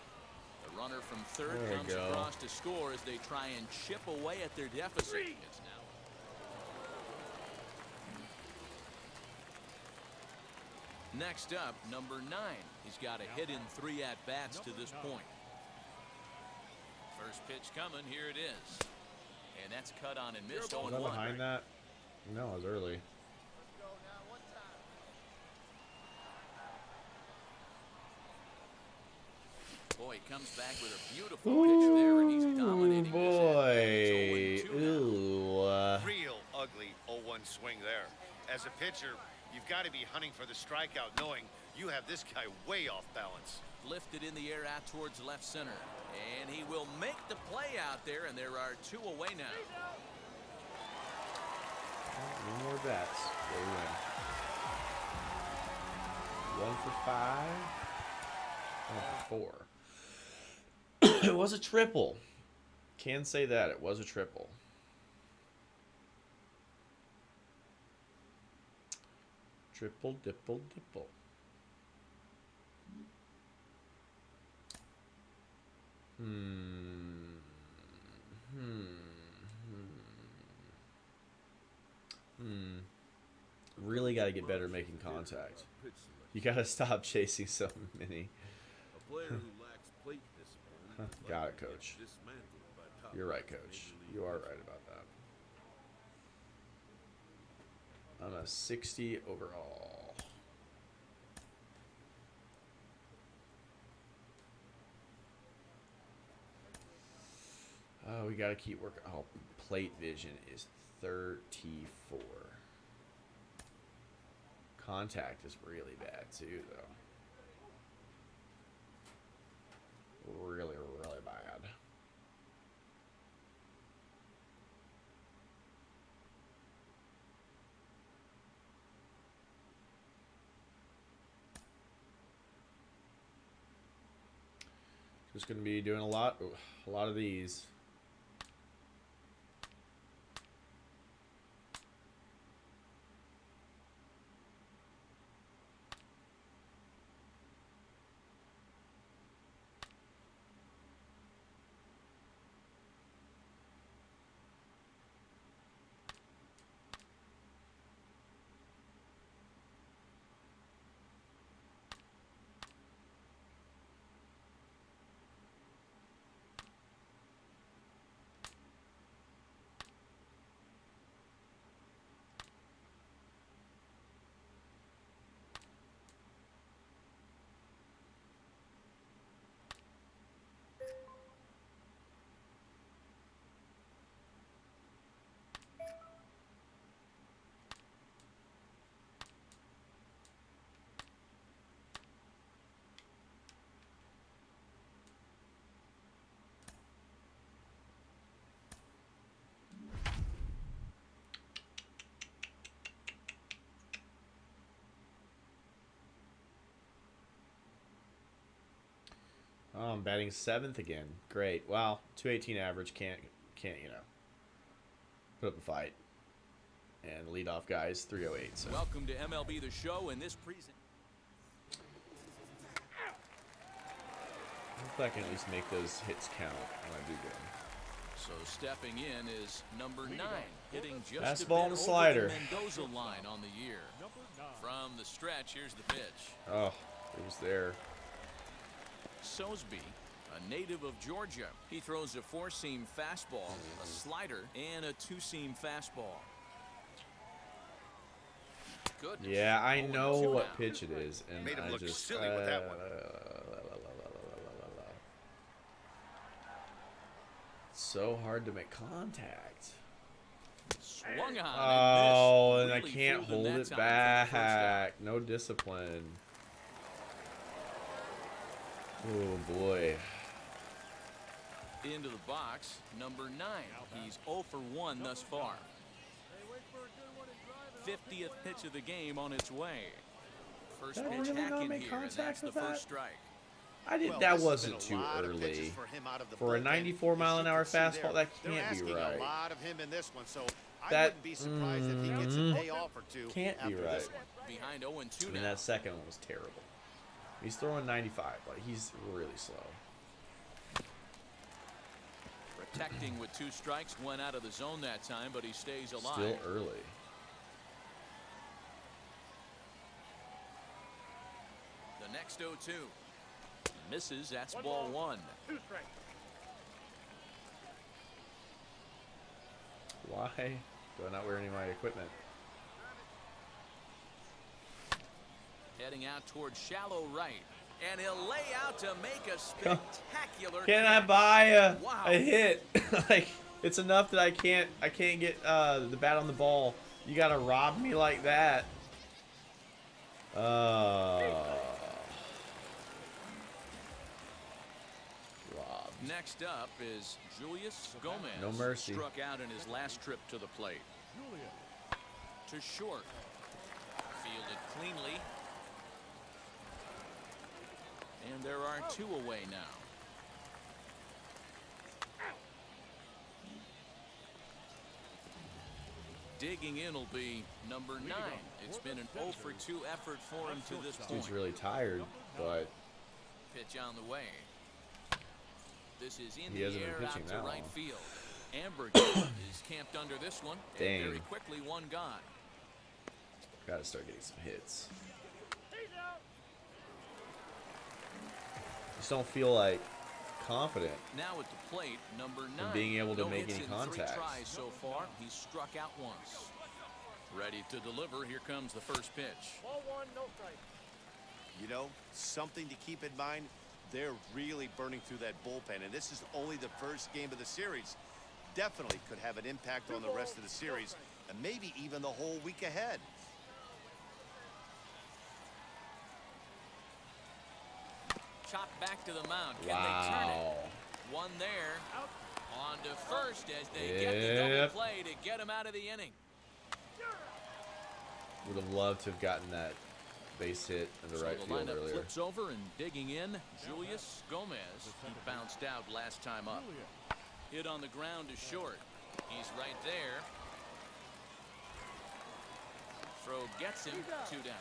[SPEAKER 3] The runner from third comes across to score as they try and chip away at their deficit. It's now. Next up, number 9. He's got a hit in 3 at-bats to this point. First pitch coming. Here it is. And that's cut on and missed. 0-1.
[SPEAKER 1] Was that behind that? No, it was early.
[SPEAKER 3] Boy, he comes back with a beautiful pitch there, and he's dominating.
[SPEAKER 1] Boy. Ooh.
[SPEAKER 5] Real ugly 0-1 swing there. As a pitcher, you've got to be hunting for the strikeout, knowing you have this guy way off balance.
[SPEAKER 3] Lifted in the air out towards left center. And he will make the play out there, and there are 2 away now.
[SPEAKER 1] No more bats. They win. 1 for 5. 1 for 4. It was a triple. Can say that. It was a triple. Triple, dipple, dipple. Really got to get better making contact. You got to stop chasing so many.
[SPEAKER 2] A player who lacks plate discipline.
[SPEAKER 1] Got it, Coach.
[SPEAKER 2] Dismantled by top
[SPEAKER 1] You're right, Coach. You are right about that. I'm a 60 overall. Oh, we got to keep working. Oh, plate vision is 34. Contact is really bad too, though. Really, really bad. Just going to be doing a lot of these. Oh, I'm batting 7th again. Great. Wow, 218 average. Can't put up a fight. And leadoff guys 308. So.
[SPEAKER 3] Welcome to MLB The Show in this present.
[SPEAKER 1] I hope I can at least make those hits count when I do good.
[SPEAKER 3] So stepping in is number 9, hitting just
[SPEAKER 1] Fastball
[SPEAKER 3] a
[SPEAKER 1] and
[SPEAKER 3] bit
[SPEAKER 1] a slider.
[SPEAKER 3] over the Mendoza line on the year. From the stretch, here's the pitch.
[SPEAKER 1] Oh, it was there.
[SPEAKER 3] Sosby, a native of Georgia. He throws a 4-seam fastball, a slider, and a 2-seam fastball. Goodness.
[SPEAKER 1] Yeah, I
[SPEAKER 3] 0-2
[SPEAKER 1] know what
[SPEAKER 3] now.
[SPEAKER 1] pitch it is, and
[SPEAKER 6] Made him
[SPEAKER 1] I
[SPEAKER 6] look
[SPEAKER 1] just
[SPEAKER 6] silly with that one.
[SPEAKER 1] It's so hard to make contact.
[SPEAKER 3] Swung on
[SPEAKER 1] Oh, and I
[SPEAKER 3] really
[SPEAKER 1] can't
[SPEAKER 3] fooled him
[SPEAKER 1] hold
[SPEAKER 3] that
[SPEAKER 1] it
[SPEAKER 3] time for the first out.
[SPEAKER 1] back. No discipline. Oh boy.
[SPEAKER 3] Into the box, number 9. He's 0 for 1 thus far. 50th pitch of the game on its way. First
[SPEAKER 1] Did I
[SPEAKER 3] pitch
[SPEAKER 1] really
[SPEAKER 3] hack
[SPEAKER 1] not
[SPEAKER 3] in
[SPEAKER 1] make
[SPEAKER 3] here, and
[SPEAKER 1] contact
[SPEAKER 3] that's the
[SPEAKER 1] with that?
[SPEAKER 3] first strike.
[SPEAKER 1] I did.
[SPEAKER 5] Well,
[SPEAKER 1] That
[SPEAKER 5] this has been
[SPEAKER 1] wasn't
[SPEAKER 5] a
[SPEAKER 1] too
[SPEAKER 5] lot of pitches
[SPEAKER 1] early.
[SPEAKER 5] for him out of the
[SPEAKER 1] For a
[SPEAKER 5] bullpen.
[SPEAKER 1] 94
[SPEAKER 5] As
[SPEAKER 1] mile
[SPEAKER 5] you
[SPEAKER 1] an
[SPEAKER 5] can
[SPEAKER 1] hour
[SPEAKER 5] see
[SPEAKER 1] fastball,
[SPEAKER 5] there,
[SPEAKER 1] that
[SPEAKER 5] they're
[SPEAKER 1] can't be
[SPEAKER 5] asking
[SPEAKER 1] right.
[SPEAKER 5] a lot of him in this one, so I
[SPEAKER 1] That
[SPEAKER 5] wouldn't be surprised if he gets a day off or two
[SPEAKER 1] can't be
[SPEAKER 5] after
[SPEAKER 1] right.
[SPEAKER 5] this one.
[SPEAKER 3] Behind 0-2
[SPEAKER 1] I
[SPEAKER 3] now.
[SPEAKER 1] mean, that second one was terrible. He's throwing 95. Like, he's really slow.
[SPEAKER 3] Protecting with 2 strikes, went out of the zone that time, but he stays alive.
[SPEAKER 1] Still early.
[SPEAKER 3] The next 0-2. Misses, that's ball 1.
[SPEAKER 7] 2 strikes.
[SPEAKER 1] Why do I not wear any of my equipment?
[SPEAKER 3] Heading out towards shallow right. And he'll lay out to make a spectacular
[SPEAKER 1] Can I
[SPEAKER 3] catch.
[SPEAKER 1] buy
[SPEAKER 3] Wow.
[SPEAKER 1] a hit? Like, it's enough that I can't get the bat on the ball. You gotta rob me like that. Rob.
[SPEAKER 3] Next up is Julius Gomez.
[SPEAKER 1] No mercy.
[SPEAKER 3] Struck out in his last trip to the plate. To short. Fielded cleanly. And there are 2 away now. Digging in will be number 9. It's been an 0 for 2 effort for him to this point.
[SPEAKER 1] Dude's really tired, but
[SPEAKER 3] Pitch on the way. This is in
[SPEAKER 1] He
[SPEAKER 3] the
[SPEAKER 1] hasn't been
[SPEAKER 3] air
[SPEAKER 1] pitching
[SPEAKER 3] out to
[SPEAKER 1] that
[SPEAKER 3] right
[SPEAKER 1] long.
[SPEAKER 3] field. Amberg is camped under this one. And
[SPEAKER 1] Dang.
[SPEAKER 3] very quickly, 1 gone.
[SPEAKER 1] gotta start getting some hits. Just don't feel like confident.
[SPEAKER 3] Now at the plate, number 9.
[SPEAKER 1] being able to
[SPEAKER 3] No
[SPEAKER 1] make
[SPEAKER 3] hits
[SPEAKER 1] any
[SPEAKER 3] in
[SPEAKER 1] contacts.
[SPEAKER 3] 3 tries so far. He's struck out once. Ready to deliver. Here comes the first pitch.
[SPEAKER 7] Ball 1, no strike.
[SPEAKER 5] You know, something to keep in mind, they're really burning through that bullpen, and this is only the first game of the series. Definitely could have an impact on the rest of the series, and maybe even the whole week ahead.
[SPEAKER 3] Chopped back to the mound. Can they turn
[SPEAKER 1] Wow.
[SPEAKER 3] it? One there. On to first as they get the double
[SPEAKER 1] Yep.
[SPEAKER 3] play to get him out of the inning.
[SPEAKER 1] Would have loved to have gotten that base hit in the
[SPEAKER 3] So
[SPEAKER 1] right
[SPEAKER 3] the
[SPEAKER 1] field
[SPEAKER 3] lineup
[SPEAKER 1] earlier.
[SPEAKER 3] flips over and digging in, Julius Gomez. He bounced out last time up. Hit on the ground to short. He's right there. Throw gets him 2 down.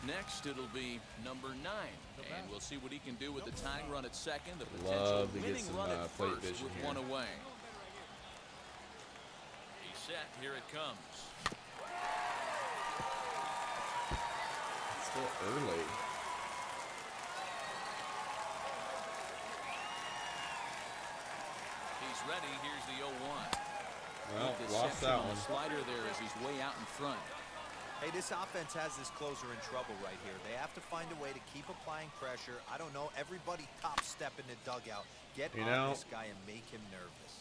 [SPEAKER 3] Next, it'll be number 9, and we'll see what he can do with the tying run at second. The potential
[SPEAKER 1] Love to get
[SPEAKER 3] winning
[SPEAKER 1] some,
[SPEAKER 3] run at
[SPEAKER 1] plate
[SPEAKER 3] first
[SPEAKER 1] vision
[SPEAKER 3] with
[SPEAKER 1] here.
[SPEAKER 3] 1 away. He's set. Here it comes.
[SPEAKER 1] It's still early.
[SPEAKER 3] He's ready. Here's the 0-1.
[SPEAKER 1] Well,
[SPEAKER 3] Good
[SPEAKER 1] lost
[SPEAKER 3] deception
[SPEAKER 1] that
[SPEAKER 3] on
[SPEAKER 1] one.
[SPEAKER 3] the slider there as he's way out in front.
[SPEAKER 4] Hey, this offense has this closer in trouble right here. They have to find a way to keep applying pressure. I don't know, everybody top step in the dugout. Get on this guy and make him nervous.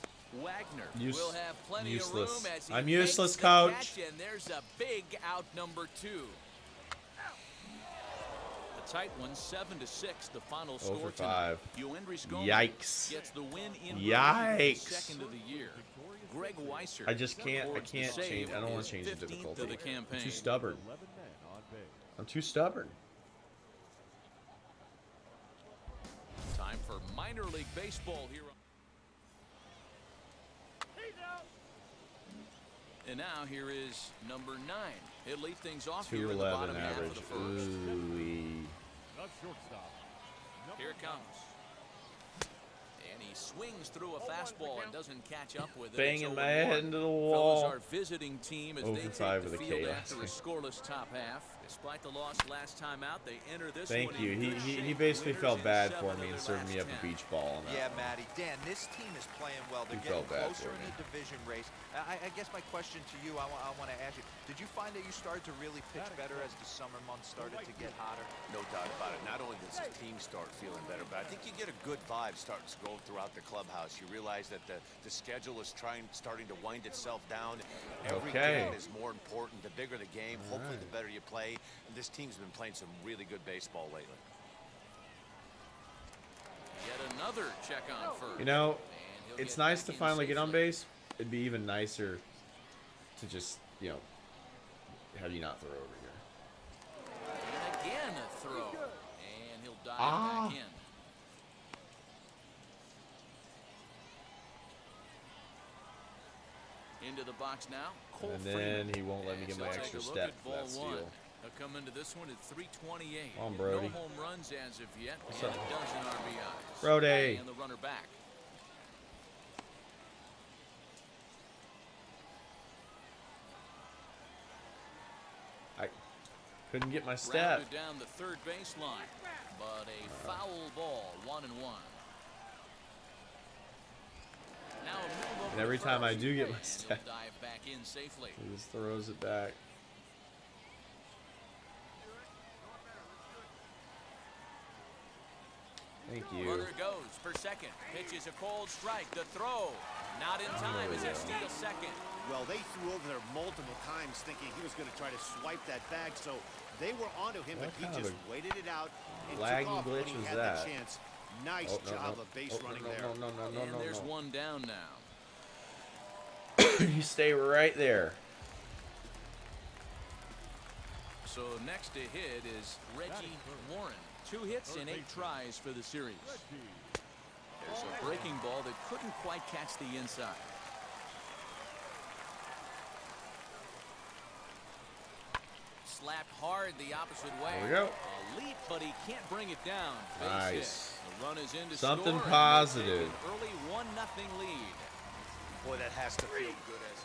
[SPEAKER 3] Wagner
[SPEAKER 1] Use-
[SPEAKER 3] will have plenty
[SPEAKER 1] useless.
[SPEAKER 3] of room as he
[SPEAKER 1] I'm
[SPEAKER 3] makes
[SPEAKER 1] useless,
[SPEAKER 3] the
[SPEAKER 1] coach.
[SPEAKER 3] catch, and there's a big out number 2. A tight one, 7-6, the final
[SPEAKER 1] 0
[SPEAKER 3] score
[SPEAKER 1] for 5.
[SPEAKER 3] tonight. Yoendris Gomez
[SPEAKER 1] Yikes.
[SPEAKER 3] gets the win in
[SPEAKER 1] Yikes.
[SPEAKER 3] second of the year. Greg Weiser.
[SPEAKER 1] I just can't. I
[SPEAKER 3] records the
[SPEAKER 1] can't
[SPEAKER 3] save
[SPEAKER 1] change. I don't want
[SPEAKER 3] his
[SPEAKER 1] to change the
[SPEAKER 3] 15th
[SPEAKER 1] difficulty.
[SPEAKER 3] of the
[SPEAKER 1] I'm
[SPEAKER 3] campaign.
[SPEAKER 1] too stubborn.
[SPEAKER 2] 11 men on base.
[SPEAKER 1] I'm too stubborn.
[SPEAKER 3] Time for minor league baseball here. And now here is number 9. He'll lead things off here in the
[SPEAKER 1] 211
[SPEAKER 3] bottom half of
[SPEAKER 1] average.
[SPEAKER 3] the first.
[SPEAKER 1] Ooh-wee.
[SPEAKER 2] The shortstop.
[SPEAKER 3] Here it comes. And he swings through a fastball and doesn't catch up with it.
[SPEAKER 1] Banging
[SPEAKER 3] It's
[SPEAKER 1] my
[SPEAKER 3] 0-1.
[SPEAKER 1] head into the
[SPEAKER 3] Fellas,
[SPEAKER 1] wall.
[SPEAKER 3] our visiting team as they
[SPEAKER 1] 0 for
[SPEAKER 3] take
[SPEAKER 1] 5
[SPEAKER 3] the
[SPEAKER 1] with a
[SPEAKER 3] field
[SPEAKER 1] K
[SPEAKER 3] after a
[SPEAKER 1] last
[SPEAKER 3] scoreless top half. Despite the loss last time out, they enter this
[SPEAKER 1] Thank
[SPEAKER 3] one
[SPEAKER 1] you.
[SPEAKER 3] in good
[SPEAKER 1] He
[SPEAKER 3] shape.
[SPEAKER 1] basically
[SPEAKER 3] Winners
[SPEAKER 1] felt
[SPEAKER 3] in
[SPEAKER 1] bad
[SPEAKER 3] 7
[SPEAKER 1] for
[SPEAKER 3] of
[SPEAKER 1] me and
[SPEAKER 3] their
[SPEAKER 1] served me
[SPEAKER 3] last
[SPEAKER 1] up a
[SPEAKER 3] 10.
[SPEAKER 1] beach ball. On that
[SPEAKER 4] Yeah,
[SPEAKER 1] one.
[SPEAKER 4] Matty. Dan, this team is playing well. They're
[SPEAKER 1] He
[SPEAKER 4] getting
[SPEAKER 1] felt bad
[SPEAKER 4] closer
[SPEAKER 1] for
[SPEAKER 4] in
[SPEAKER 1] me.
[SPEAKER 4] the division race. I guess my question to you, I want to ask you, did you find that you started to really pitch better as the summer months started to get hotter?
[SPEAKER 6] No doubt about it. Not only does the team start feeling better, but I think you get a good vibe starting to go throughout the clubhouse. You realize that the schedule is starting to wind itself down. Every
[SPEAKER 1] Okay.
[SPEAKER 6] game is more important. The bigger the game, hopefully the better you play. And this team's been playing some really good baseball lately.
[SPEAKER 3] Yet another check on first.
[SPEAKER 1] You know,
[SPEAKER 3] And he'll
[SPEAKER 1] it's
[SPEAKER 3] get
[SPEAKER 1] nice
[SPEAKER 3] back
[SPEAKER 1] to
[SPEAKER 3] in
[SPEAKER 1] finally get on
[SPEAKER 3] safely.
[SPEAKER 1] base. It'd be even nicer to just, you know, have you not throw over here.
[SPEAKER 3] And again a throw. And he'll dive
[SPEAKER 1] Ah.
[SPEAKER 3] back in. Into the box now. Cole
[SPEAKER 1] And
[SPEAKER 3] Freeman.
[SPEAKER 1] then he won't let me
[SPEAKER 3] And
[SPEAKER 1] get
[SPEAKER 3] so
[SPEAKER 1] my
[SPEAKER 3] take
[SPEAKER 1] extra
[SPEAKER 3] a look
[SPEAKER 1] step
[SPEAKER 3] at
[SPEAKER 1] for that
[SPEAKER 3] ball
[SPEAKER 1] steal.
[SPEAKER 3] one. He'll come into this one at 328.
[SPEAKER 1] Come on, Brody.
[SPEAKER 3] No home runs as of yet.
[SPEAKER 1] What's
[SPEAKER 3] and
[SPEAKER 1] up?
[SPEAKER 3] a dozen RBIs.
[SPEAKER 1] Brody.
[SPEAKER 3] And the runner back.
[SPEAKER 1] I couldn't get my step.
[SPEAKER 3] Grounded down the third baseline. But a foul ball, 1-1. Now a move over
[SPEAKER 1] And every
[SPEAKER 3] to
[SPEAKER 1] time I
[SPEAKER 3] first,
[SPEAKER 1] do get my
[SPEAKER 3] and he'll
[SPEAKER 1] step,
[SPEAKER 3] dive back in safely.
[SPEAKER 1] he just throws it back. Thank you.
[SPEAKER 3] Runner goes for second. Pitches a cold strike. The throw. Not in time as he steals second.
[SPEAKER 5] Well, they threw over there multiple times thinking he was going to try to swipe that bag, so they were onto him,
[SPEAKER 1] What
[SPEAKER 5] but he
[SPEAKER 1] kind of
[SPEAKER 5] just
[SPEAKER 1] a
[SPEAKER 5] waited it out and
[SPEAKER 1] laggy
[SPEAKER 5] took off when
[SPEAKER 1] glitch
[SPEAKER 5] he
[SPEAKER 1] was
[SPEAKER 5] had
[SPEAKER 1] that?
[SPEAKER 5] the chance. Nice
[SPEAKER 1] Oh, no,
[SPEAKER 5] job
[SPEAKER 1] no.
[SPEAKER 5] of base
[SPEAKER 1] Oh,
[SPEAKER 5] running
[SPEAKER 1] no,
[SPEAKER 5] there.
[SPEAKER 1] no, no, no, no,
[SPEAKER 3] And
[SPEAKER 1] no,
[SPEAKER 3] there's
[SPEAKER 1] no.
[SPEAKER 3] one down now.
[SPEAKER 1] You stay right there.
[SPEAKER 3] So next to hit is Reggie Warren. 2 hits and 8 tries for the series. There's a breaking ball that couldn't quite catch the inside. Slapped hard the opposite way.
[SPEAKER 1] There we go.
[SPEAKER 3] A leap, but he can't bring it down. Base
[SPEAKER 1] Nice.
[SPEAKER 3] hit. The run is in to
[SPEAKER 1] Something
[SPEAKER 3] score, and
[SPEAKER 1] positive.
[SPEAKER 3] they take an early 1-0 lead.
[SPEAKER 6] Boy, that has to feel good as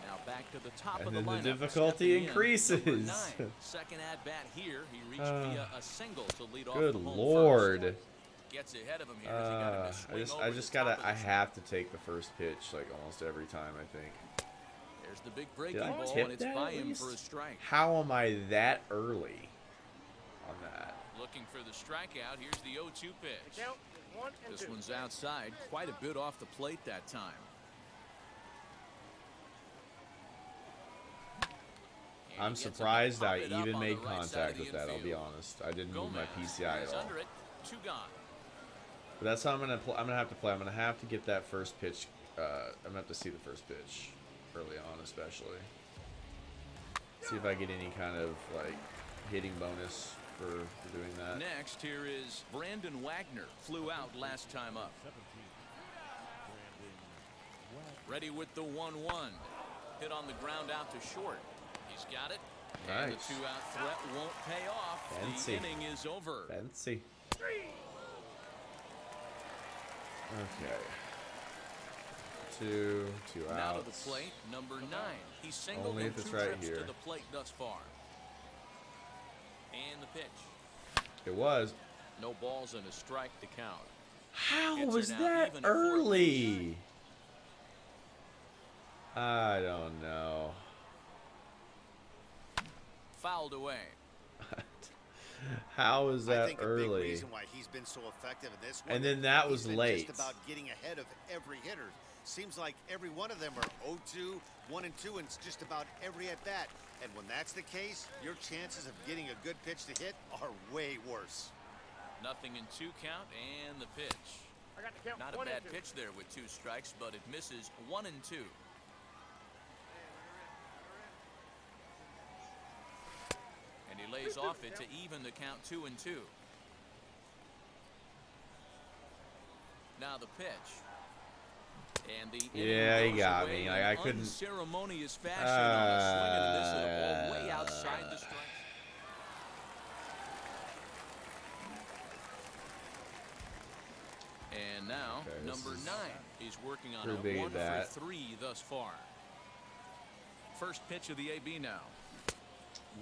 [SPEAKER 3] Now back to the top
[SPEAKER 1] And
[SPEAKER 3] of the
[SPEAKER 1] then the
[SPEAKER 3] lineup.
[SPEAKER 1] difficulty
[SPEAKER 3] Stepping in,
[SPEAKER 1] increases.
[SPEAKER 3] number 9. Second at bat here. He reached via a single to lead off
[SPEAKER 1] Good
[SPEAKER 3] the home
[SPEAKER 1] Lord.
[SPEAKER 3] first. Gets ahead of him here as he got him to swing
[SPEAKER 1] I
[SPEAKER 3] over
[SPEAKER 1] just
[SPEAKER 3] the top
[SPEAKER 1] gotta.
[SPEAKER 3] of
[SPEAKER 1] I
[SPEAKER 3] the
[SPEAKER 1] have to take the first pitch like almost every time. I think.
[SPEAKER 3] There's the big breaking
[SPEAKER 1] Did I
[SPEAKER 3] ball,
[SPEAKER 1] tip
[SPEAKER 3] and it's
[SPEAKER 1] that
[SPEAKER 3] by
[SPEAKER 1] at
[SPEAKER 3] him
[SPEAKER 1] least?
[SPEAKER 3] for a strike.
[SPEAKER 1] How am I that early on that?
[SPEAKER 3] Looking for the strikeout. Here's the 0-2
[SPEAKER 7] The
[SPEAKER 3] pitch.
[SPEAKER 7] count is 1 and 2.
[SPEAKER 3] This one's outside. Quite a bit off the plate that time. And
[SPEAKER 1] I'm
[SPEAKER 3] he gets him to
[SPEAKER 1] surprised
[SPEAKER 3] pop
[SPEAKER 1] I
[SPEAKER 3] it up
[SPEAKER 1] even
[SPEAKER 3] on
[SPEAKER 1] made
[SPEAKER 3] the right side
[SPEAKER 1] contact
[SPEAKER 3] of the
[SPEAKER 1] with that. I'll be
[SPEAKER 3] infield.
[SPEAKER 1] honest. I didn't move my
[SPEAKER 3] Gomez
[SPEAKER 1] PCI
[SPEAKER 3] is
[SPEAKER 1] at all.
[SPEAKER 3] under it. 2 gone.
[SPEAKER 1] But that's how I'm gonna. I'm gonna have to play. I'm gonna have to get that first pitch. I'm gonna have to see the first pitch early on, especially. See if I get any kind of like hitting bonus for doing that.
[SPEAKER 3] Next, here is Brandon Wagner. Flew out last time up. Ready with the 1-1. Hit on the ground out to short. He's got it. And the
[SPEAKER 1] Nice.
[SPEAKER 3] 2-out threat won't pay off.
[SPEAKER 1] Fancy.
[SPEAKER 3] The inning is over.
[SPEAKER 1] Fancy. Okay. Two
[SPEAKER 3] Now to
[SPEAKER 1] outs.
[SPEAKER 3] the plate, number 9. He's singled
[SPEAKER 1] Only
[SPEAKER 3] in
[SPEAKER 1] if it's
[SPEAKER 3] 2
[SPEAKER 1] right
[SPEAKER 3] trips
[SPEAKER 1] here.
[SPEAKER 3] to the plate thus far. And the pitch.
[SPEAKER 1] It was.
[SPEAKER 3] No balls and a strike to count.
[SPEAKER 1] How
[SPEAKER 3] Hits are
[SPEAKER 1] was
[SPEAKER 3] now
[SPEAKER 1] that
[SPEAKER 3] even at 4
[SPEAKER 1] early? I don't know.
[SPEAKER 3] Fouled away.
[SPEAKER 1] How is
[SPEAKER 5] I
[SPEAKER 1] that
[SPEAKER 5] think a big
[SPEAKER 1] early?
[SPEAKER 5] reason why he's been so effective in this one.
[SPEAKER 1] And then that
[SPEAKER 5] he's
[SPEAKER 1] was
[SPEAKER 5] been
[SPEAKER 1] late.
[SPEAKER 5] Just about getting ahead of every hitter. Seems like every one of them are 0-2, 1-2, and it's just about every at bat. And when that's the case, your chances of getting a good pitch to hit are way worse.
[SPEAKER 3] Nothing in 2 count and the pitch.
[SPEAKER 7] I got the count.
[SPEAKER 3] Not a
[SPEAKER 7] 1
[SPEAKER 3] bad
[SPEAKER 7] and 2.
[SPEAKER 3] pitch there with 2 strikes, but it misses 1 and 2. And he lays off it to even the count 2 and 2. Now the pitch. And the
[SPEAKER 1] Yeah, he
[SPEAKER 3] goes
[SPEAKER 1] got
[SPEAKER 3] away
[SPEAKER 1] me.
[SPEAKER 3] in
[SPEAKER 1] Like, I couldn't.
[SPEAKER 3] unceremonious fashion on a swing and a miss at a ball way outside the strike. And now,
[SPEAKER 1] Okay, this
[SPEAKER 3] number
[SPEAKER 1] is
[SPEAKER 3] 9 is working on
[SPEAKER 1] pretty big
[SPEAKER 3] a
[SPEAKER 1] at
[SPEAKER 3] 1
[SPEAKER 1] bat.
[SPEAKER 3] for 3 thus far. First pitch of the AB now.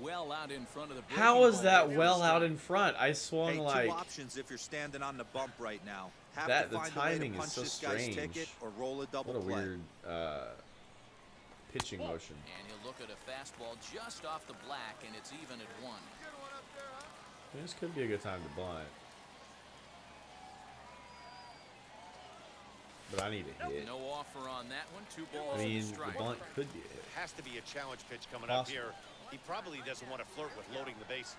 [SPEAKER 3] Well out in front of the breaking
[SPEAKER 1] How is
[SPEAKER 3] ball
[SPEAKER 1] that
[SPEAKER 3] there for
[SPEAKER 1] well out
[SPEAKER 3] strike.
[SPEAKER 1] in front? I swung
[SPEAKER 4] Hey,
[SPEAKER 1] like
[SPEAKER 4] two options if you're standing on the bump right now. Have
[SPEAKER 1] that.
[SPEAKER 4] to
[SPEAKER 1] The
[SPEAKER 4] find a way
[SPEAKER 1] timing
[SPEAKER 4] to
[SPEAKER 1] is
[SPEAKER 4] punch
[SPEAKER 1] so
[SPEAKER 4] this guy's
[SPEAKER 1] strange.
[SPEAKER 4] ticket or roll a double
[SPEAKER 1] What a
[SPEAKER 4] play.
[SPEAKER 1] weird pitching motion.
[SPEAKER 3] And he'll look at a fastball just off the black, and it's even at 1.
[SPEAKER 1] This could be a good time to bunt. But I need a hit.
[SPEAKER 3] No offer on that one. 2 balls
[SPEAKER 1] I mean,
[SPEAKER 3] and a
[SPEAKER 1] the
[SPEAKER 3] strike.
[SPEAKER 1] bunt could be a hit.
[SPEAKER 5] Has to be a challenge pitch coming up
[SPEAKER 1] Possible.
[SPEAKER 5] here. He probably doesn't want to flirt with loading the bases.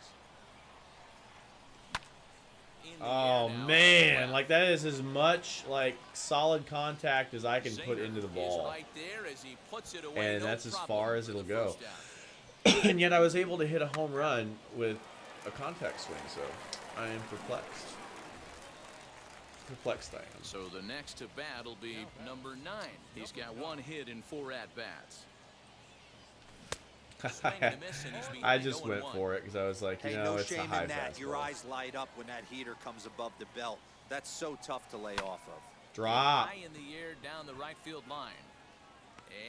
[SPEAKER 3] In the
[SPEAKER 1] Oh
[SPEAKER 3] air now.
[SPEAKER 1] man, like that is as much like solid contact as I can put
[SPEAKER 3] Zaner
[SPEAKER 1] into the
[SPEAKER 3] is
[SPEAKER 1] ball.
[SPEAKER 3] right there as he puts it away.
[SPEAKER 1] And
[SPEAKER 3] No
[SPEAKER 1] that's as
[SPEAKER 3] problem
[SPEAKER 1] far as
[SPEAKER 3] for
[SPEAKER 1] it'll
[SPEAKER 3] the
[SPEAKER 1] go.
[SPEAKER 3] first out.
[SPEAKER 1] And yet I was able to hit a home run with a contact swing, so I am perplexed. Perplexed I am.
[SPEAKER 3] So the next to bat will be number 9. He's got 1 hit in 4 at-bats. Swing and a miss, and he's
[SPEAKER 1] I
[SPEAKER 3] behind
[SPEAKER 1] just
[SPEAKER 3] 0-1.
[SPEAKER 1] went for it because I was like, you
[SPEAKER 4] Hey,
[SPEAKER 1] know,
[SPEAKER 4] no
[SPEAKER 1] it's a
[SPEAKER 4] shame
[SPEAKER 1] high
[SPEAKER 4] in that. Your
[SPEAKER 1] fastball.
[SPEAKER 4] eyes light up when that heater comes above the belt. That's so tough to lay off of.
[SPEAKER 1] Drop.
[SPEAKER 3] High in the air down the right field line.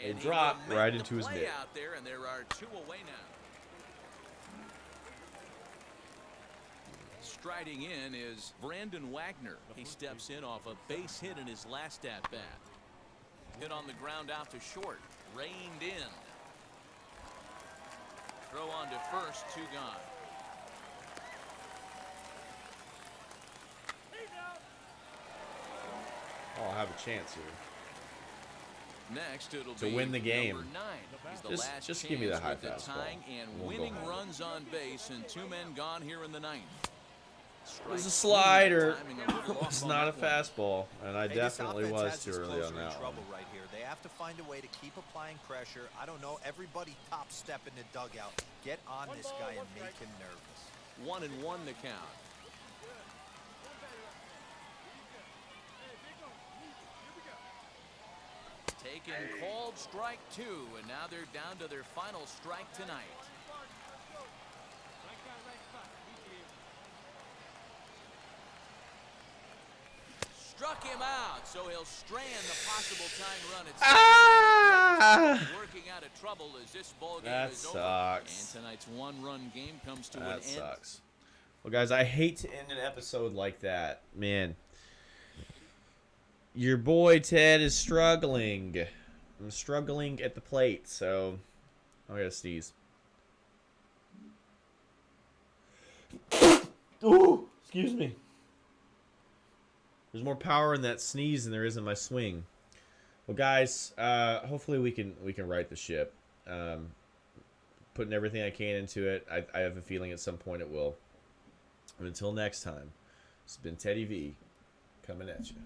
[SPEAKER 1] A
[SPEAKER 3] And he
[SPEAKER 1] drop
[SPEAKER 3] will make
[SPEAKER 1] right
[SPEAKER 3] the
[SPEAKER 1] into his
[SPEAKER 3] play
[SPEAKER 1] mitt.
[SPEAKER 3] out there, and there are 2 away now. Striding in is Brandon Wagner. He steps in off a base hit in his last at-bat. Hit on the ground out to short. Reined in. Throw on to first, 2 gone.
[SPEAKER 1] Oh, I'll have a chance here.
[SPEAKER 3] Next, it'll
[SPEAKER 1] To
[SPEAKER 3] be
[SPEAKER 1] win the game.
[SPEAKER 3] number 9. He's the
[SPEAKER 1] Just-
[SPEAKER 3] last
[SPEAKER 1] just give me the
[SPEAKER 3] chance
[SPEAKER 1] high
[SPEAKER 3] with the
[SPEAKER 1] fastball.
[SPEAKER 3] tying and
[SPEAKER 1] We'll go
[SPEAKER 3] winning
[SPEAKER 1] home.
[SPEAKER 3] runs on base, and 2 men gone here in the 9th.
[SPEAKER 1] It was a
[SPEAKER 3] Strike
[SPEAKER 1] slider.
[SPEAKER 3] 3, timing a little off
[SPEAKER 1] It's
[SPEAKER 3] on
[SPEAKER 1] not a
[SPEAKER 3] that one.
[SPEAKER 1] fastball, and I
[SPEAKER 4] Hey,
[SPEAKER 1] definitely
[SPEAKER 4] this offense
[SPEAKER 1] was
[SPEAKER 4] has
[SPEAKER 1] too
[SPEAKER 4] its
[SPEAKER 1] early on
[SPEAKER 4] closer in
[SPEAKER 1] that
[SPEAKER 4] trouble
[SPEAKER 1] one.
[SPEAKER 4] right here. They have to find a way to keep applying pressure. I don't know. Everybody top step in the dugout. Get on this guy and make him nervous.
[SPEAKER 3] 1-1 the count. Taken called strike 2, and now they're down to their final strike tonight. Struck him out, so he'll strand the possible tying run at second. Working out of trouble as this ball game
[SPEAKER 1] That
[SPEAKER 3] is
[SPEAKER 1] sucks.
[SPEAKER 3] over. And tonight's 1-run game comes to an
[SPEAKER 1] That
[SPEAKER 3] end.
[SPEAKER 1] sucks. Well, guys, I hate to end an episode like that. Man, your boy Ted is struggling. I'm struggling at the plate, so I gotta sneeze. Ooh, excuse me. There's more power in that sneeze than there is in my swing. Well, guys, hopefully we can right the ship. Putting everything I can into it. I have a feeling at some point it will. And until next time, it's been Teddy V coming at you.